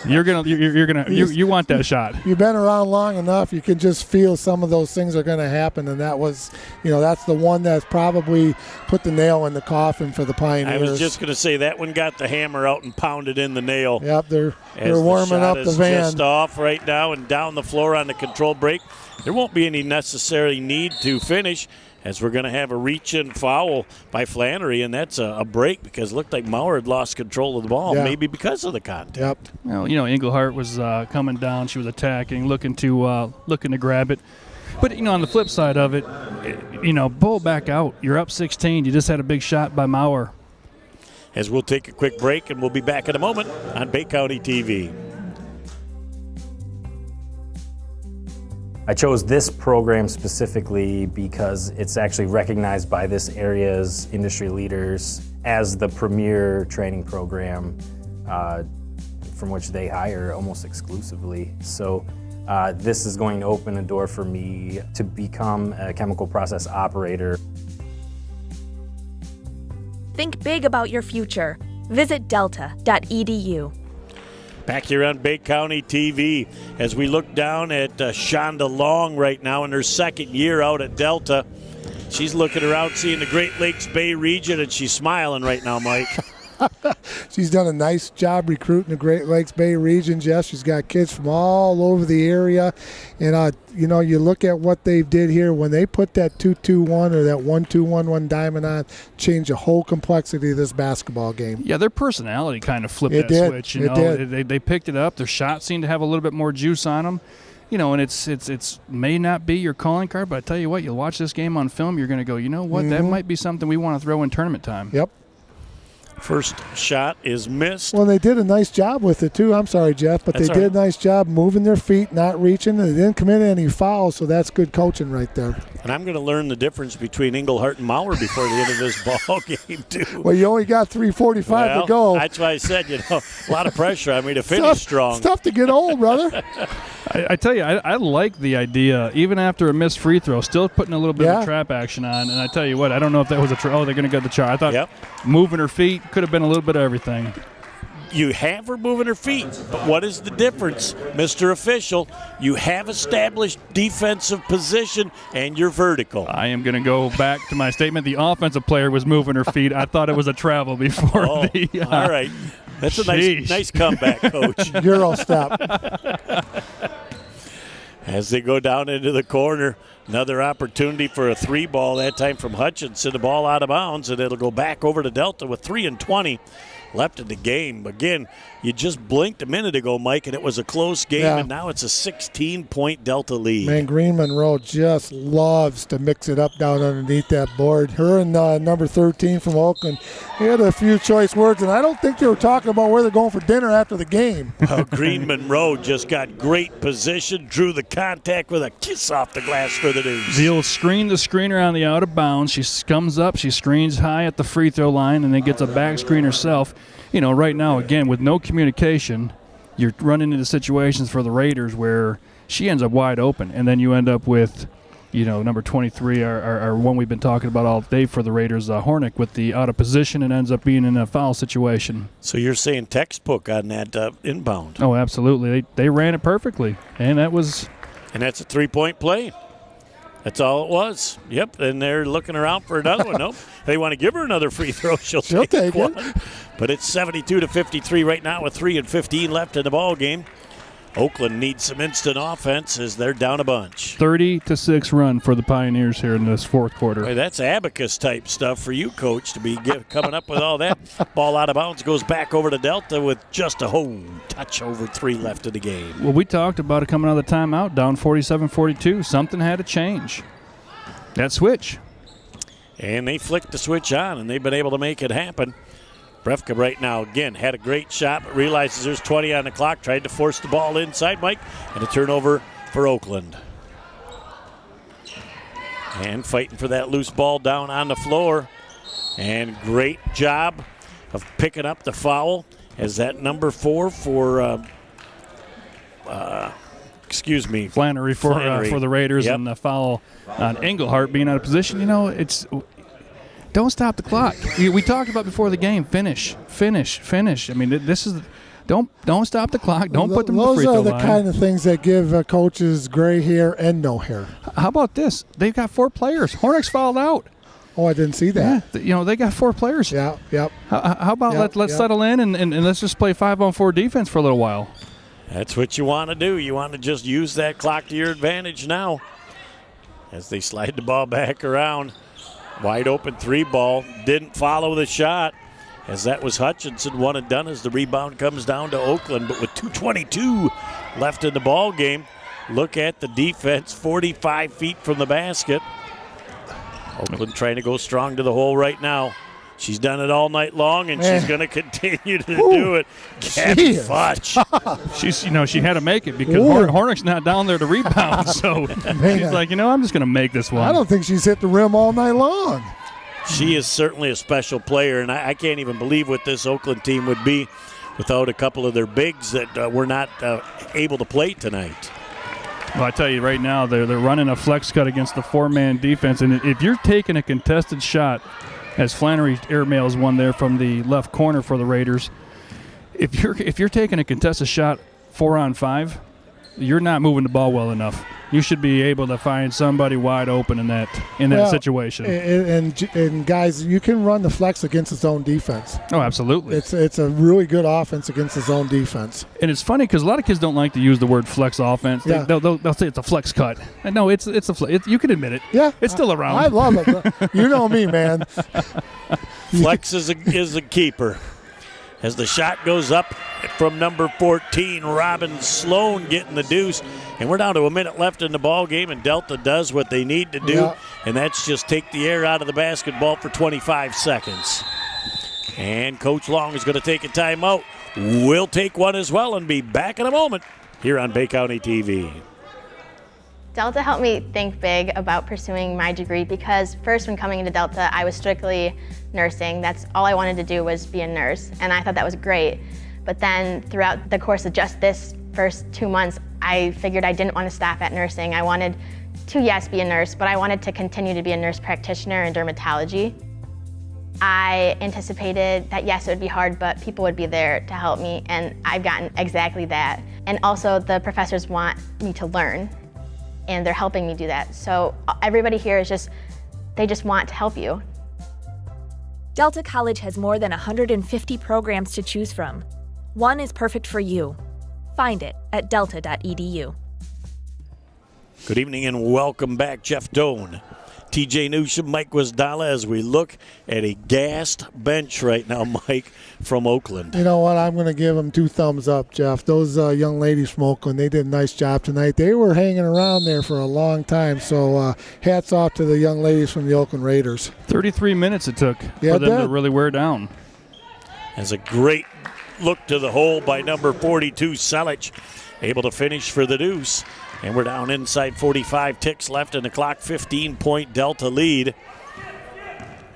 You want that shot. You've been around long enough. You can just feel some of those things are going to happen, and that was, that's the one that's probably put the nail in the coffin for the Pioneers. I was just going to say that one got the hammer out and pounded in the nail. Yep, they're warming up the van. Just off right now and down the floor on the control break. There won't be any necessary need to finish, as we're going to have a reach-in foul by Flannery, and that's a break because it looked like Maurer had lost control of the ball, maybe because of the contact. Yep. Well, Englehart was coming down. She was attacking, looking to grab it. But, on the flip side of it, pull back out. You're up 16. You just had a big shot by Maurer. As we'll take a quick break, and we'll be back in a moment on Bay County TV. I chose this program specifically because it's actually recognized by this area's industry leaders as the premier training program from which they hire almost exclusively. So this is going to open a door for me to become a chemical process operator. Think big about your future. Visit delta.edu. Back here on Bay County TV as we look down at Shonda Long right now in her second year out at Delta. She's looking around seeing the Great Lakes Bay region, and she's smiling right now, Mike. She's done a nice job recruiting the Great Lakes Bay region, Jeff. She's got kids from all over the area. And, you look at what they did here. When they put that 2-2-1 or that 1-2-1-1 diamond on, changed the whole complexity of this basketball game. Yeah, their personality kind of flipped that switch. They picked it up. Their shots seemed to have a little bit more juice on them. And it's may not be your calling card, but I tell you what, you'll watch this game on film, you're going to go, you know what, that might be something we want to throw in tournament time. Yep. First shot is missed. Well, they did a nice job with it, too. I'm sorry, Jeff, but they did a nice job moving their feet, not reaching. They didn't commit any fouls, so that's good coaching right there. And I'm going to learn the difference between Englehart and Maurer before the end of this ball game, too. Well, you only got 3:45 to go. That's why I said, a lot of pressure on me to finish strong. It's tough to get old, brother. I tell you, I like the idea, even after a missed free throw, still putting a little bit of trap action on. And I tell you what, I don't know if that was they're going to get the charge. I thought moving her feet could have been a little bit of everything. You have her moving her feet, but what is the difference, Mr. Official? You have established defensive position, and you're vertical. I am going to go back to my statement. The offensive player was moving her feet. I thought it was a travel before all right. That's a nice comeback, Coach. Euro step. As they go down into the corner, another opportunity for a three ball, that time from Hutchinson. The ball out of bounds, and it'll go back over to Delta with 3:20 left in the game. Again, you just blinked a minute ago, Mike, and it was a close game, and now it's a 16-point Delta lead. Man, Green Monroe just loves to mix it up down underneath that board. Her and number 13 from Oakland, he had a few choice words, and I don't think they were talking about where they're going for dinner after the game. Well, Green Monroe just got great position, drew the contact with a kiss off the glass for the news. Zeal screen the screener on the out of bounds. She comes up, she screens high at the free throw line, and then gets a back screen herself. Right now, again, with no communication, you're running into situations for the Raiders where, she ends up wide open, and then you end up with, number 23, our one we've been talking about all day for the Raiders, Hornick, with the out of position and ends up being in a foul situation. So you're saying textbook on that inbound? Oh, absolutely. They ran it perfectly, and that's a 3-point play. That's all it was. Yep, and they're looking around for another one. Nope. They want to give her another free throw. She'll take one. But it's 72-53 right now with 3:15 left in the ball game. Oakland needs some instant offense as they're down a bunch. 30-6 run for the Pioneers here in this fourth quarter. Boy, that's abacus type stuff for you, Coach, to be coming up with all that. Ball out of bounds, goes back over to Delta with just a touch over 3 left of the game. Well, we talked about it coming out of the timeout, down 47-42. Something had to change. That switch. And they flicked the switch on, and they've been able to make it happen. Brefka right now, again, had a great shot, but realizes there's 20 on the clock. Tried to force the ball inside, Mike, and a turnover for Oakland. And fighting for that loose ball down on the floor. And great job of picking up the foul as that number 4 for, Flannery for the Raiders, and the foul on Engelhardt being out of position. Don't stop the clock. We talked about before the game. Finish. I mean, this is don't stop the clock. Don't put them in the free throw line. Those are the kind of things that give coaches gray hair and no hair. How about this? They've got 4 players. Hornick's fouled out. Oh, I didn't see that. Yeah, they got 4 players. Yeah, yep. How about let's settle in and let's just play 5-on-4 defense for a little while. That's what you want to do. You want to just use that clock to your advantage now as they slide the ball back around. Wide open 3 ball. Didn't follow the shot as that was Hutchinson. One and done as the rebound comes down to Oakland. But with 2:22 left in the ball game, look at the defense 45 feet from the basket. Oakland trying to go strong to the hole right now. She's done it all night long, and she's going to continue to do it. Gabby Futch. She had to make it because Hornick's not down there to rebound. So she's like, I'm just going to make this one. I don't think she's hit the rim all night long. She is certainly a special player, and I can't even believe what this Oakland team would be without a couple of their bigs that were not able to play tonight. Well, I tell you right now, they're running a flex cut against the 4-man defense, and if you're taking a contested shot, as Flannery airmails one there from the left corner for the Raiders, if you're taking a contested shot 4-on-5, you're not moving the ball well enough. You should be able to find somebody wide open in that situation. And guys, you can run the flex against its own defense. Oh, absolutely. It's a really good offense against its own defense. And it's funny because a lot of kids don't like to use the word flex offense. Yeah. They'll say it's a flex cut. And no, it's a flex. You can admit it. Yeah, it's still around. I love it. You know me, man. Flex is a keeper. As the shot goes up from number 14, Robin Sloan getting the deuce. And we're down to a minute left in the ball game, and Delta does what they need to do, and that's just take the air out of the basketball for 25 seconds. And Coach Long is going to take a timeout. We'll take one as well and be back in a moment here on Bay County TV. Delta helped me think big about pursuing my degree because first when coming into Delta, I was strictly nursing. That's all I wanted to do was be a nurse, and I thought that was great. But then throughout the course of just this first 2 months, I figured I didn't want to stop at nursing. I wanted to, yes, be a nurse, but I wanted to continue to be a nurse practitioner in dermatology. I anticipated that, yes, it would be hard, but people would be there to help me, and I've gotten exactly that. And also, the professors want me to learn, and they're helping me do that. So everybody here is they just want to help you. Delta College has more than 150 programs to choose from. One is perfect for you. Find it at delta.edu. Good evening and welcome back. Jeff Doan, TJ Newsham, Mike Wisdala, as we look at a gassed bench right now, Mike, from Oakland. You know what? I'm going to give them 2 thumbs up, Jeff. Those young ladies from Oakland, they did a nice job tonight. They were hanging around there for a long time, so hats off to the young ladies from the Oakland Raiders. 33 minutes it took for them to really wear down. As a great look to the hole by number 42, Selic, able to finish for the deuce. And we're down inside 45 ticks left in the clock, 15-point Delta lead.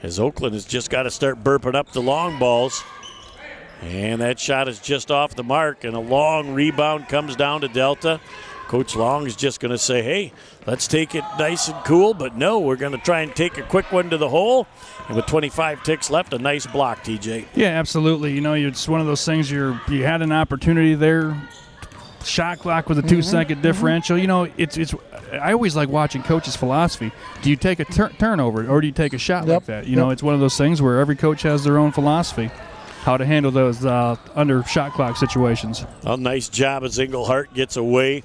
As Oakland has just got to start burping up the long balls. And that shot is just off the mark, and a long rebound comes down to Delta. Coach Long is just going to say, hey, let's take it nice and cool, but no, we're going to try and take a quick one to the hole. And with 25 ticks left, a nice block, TJ. Yeah, absolutely. You know, it's one of those things you had an opportunity there. Shot clock with a 2-second differential. You know, it's. I always like watching coaches' philosophy. Do you take a turnover or do you take a shot like that? You know, it's one of those things where every coach has their own philosophy, how to handle those under shot clock situations. A nice job as Englehart gets away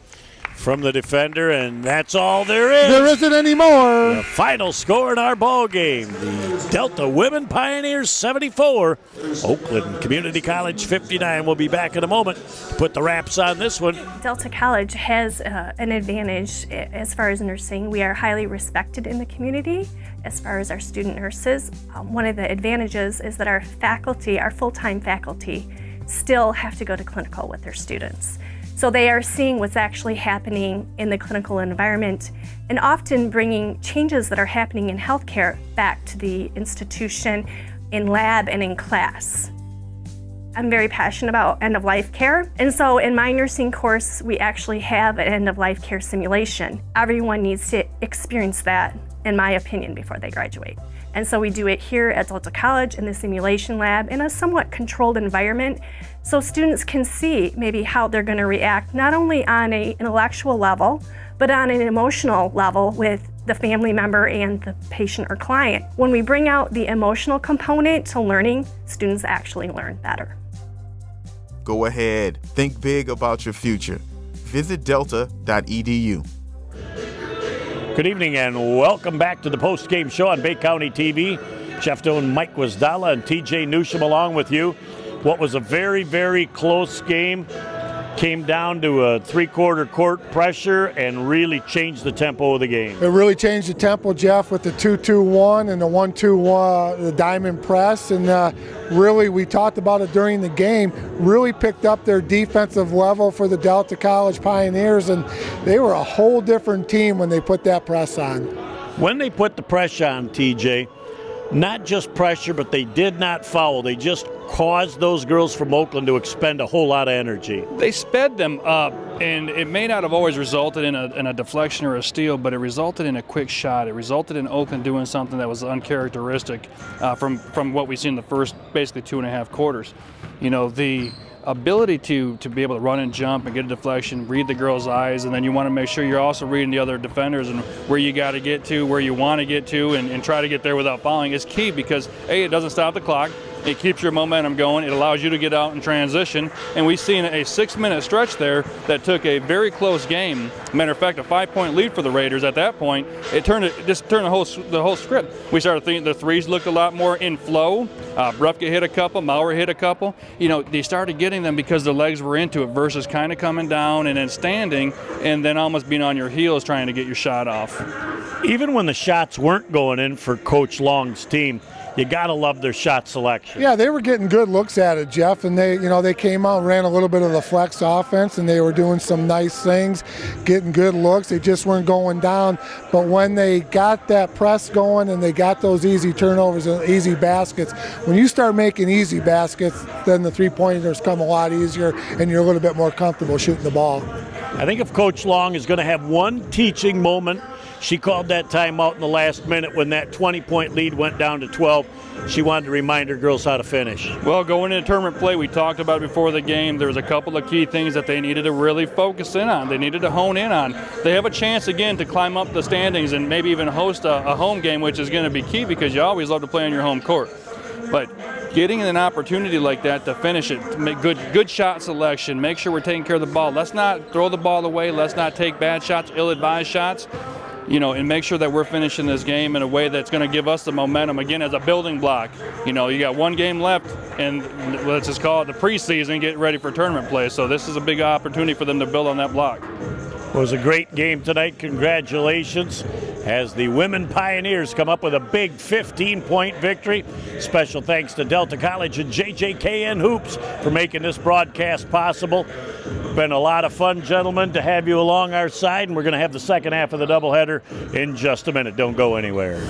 from the defender, and that's all there is. There isn't any more. The final score in our ball game: the Delta Women Pioneers 74, Oakland Community College 59. We'll be back in a moment to put the wraps on this one. Delta College has an advantage as far as nursing. We are highly respected in the community as far as our student nurses. One of the advantages is that our faculty, our full-time faculty, still have to go to clinical with their students. So they are seeing what's actually happening in the clinical environment and often bringing changes that are happening in healthcare back to the institution, in lab and in class. I'm very passionate about end-of-life care, and so in my nursing course, we actually have an end-of-life care simulation. Everyone needs to experience that, in my opinion, before they graduate. And so we do it here at Delta College in the simulation lab in a somewhat controlled environment so students can see maybe how they're going to react not only on an intellectual level, but on an emotional level with the family member and the patient or client. When we bring out the emotional component to learning, students actually learn better. Go ahead, think big about your future. Visit delta.edu. Good evening and welcome back to the Postgame Show on Bay County TV. Jeff Doan, Mike Wasdala, and TJ Newsham along with you. What was a very, very close game. Came down to a three-quarter court pressure and really changed the tempo of the game. It really changed the tempo, Jeff, with the 2-2-1 and the 1-2-1, the diamond press. And really, we talked about it during the game, really picked up their defensive level for the Delta College Pioneers, and they were a whole different team when they put that press on. When they put the pressure on, TJ, not just pressure, but they did not foul. They just caused those girls from Oakland to expend a whole lot of energy. They sped them up, and it may not have always resulted in a deflection or a steal, but it resulted in a quick shot. It resulted in Oakland doing something that was uncharacteristic from what we see in the first basically 2.5 quarters. You know, the ability to be able to run and jump and get a deflection, read the girl's eyes, and then you want to make sure you're also reading the other defenders and where you got to get to, where you want to get to, and try to get there without fouling is key because, A, it doesn't stop the clock. It keeps your momentum going. It allows you to get out and transition. And we've seen a 6-minute stretch there that took a very close game. Matter of fact, a 5-point lead for the Raiders at that point. It turned the whole script. We started thinking the threes looked a lot more in flow. Brufke hit a couple. Maurer hit a couple. You know, they started getting them because the legs were into it versus kind of coming down and then standing and then almost being on your heels trying to get your shot off. Even when the shots weren't going in for Coach Long's team, you got to love their shot selection. Yeah, they were getting good looks at it, Jeff, and they came out and ran a little bit of the flex offense, and they were doing some nice things, getting good looks. They just weren't going down. But when they got that press going and they got those easy turnovers and easy baskets, when you start making easy baskets, then the three-pointers come a lot easier, and you're a little bit more comfortable shooting the ball. I think if Coach Long is going to have one teaching moment, she called that timeout in the last minute when that 20-point lead went down to 12. She wanted to remind her girls how to finish. Well, going into tournament play, we talked about before the game, there was a couple of key things that they needed to really focus in on. They needed to hone in on. They have a chance, again, to climb up the standings and maybe even host a home game, which is going to be key because you always love to play on your home court. But getting an opportunity like that to finish it, to make good shot selection, make sure we're taking care of the ball. Let's not throw the ball away. Let's not take bad shots, ill-advised shots. You know, and make sure that we're finishing this game in a way that's going to give us the momentum, again, as a building block. You know, you got one game left, and let's just call it the preseason, get ready for tournament play. So this is a big opportunity for them to build on that block. It was a great game tonight. Congratulations as the women Pioneers come up with a big 15-point victory. Special thanks to Delta College and JJKN Hoops for making this broadcast possible. Been a lot of fun, gentlemen, to have you along our side, and we're going to have the second half of the doubleheader in just a minute. Don't go anywhere.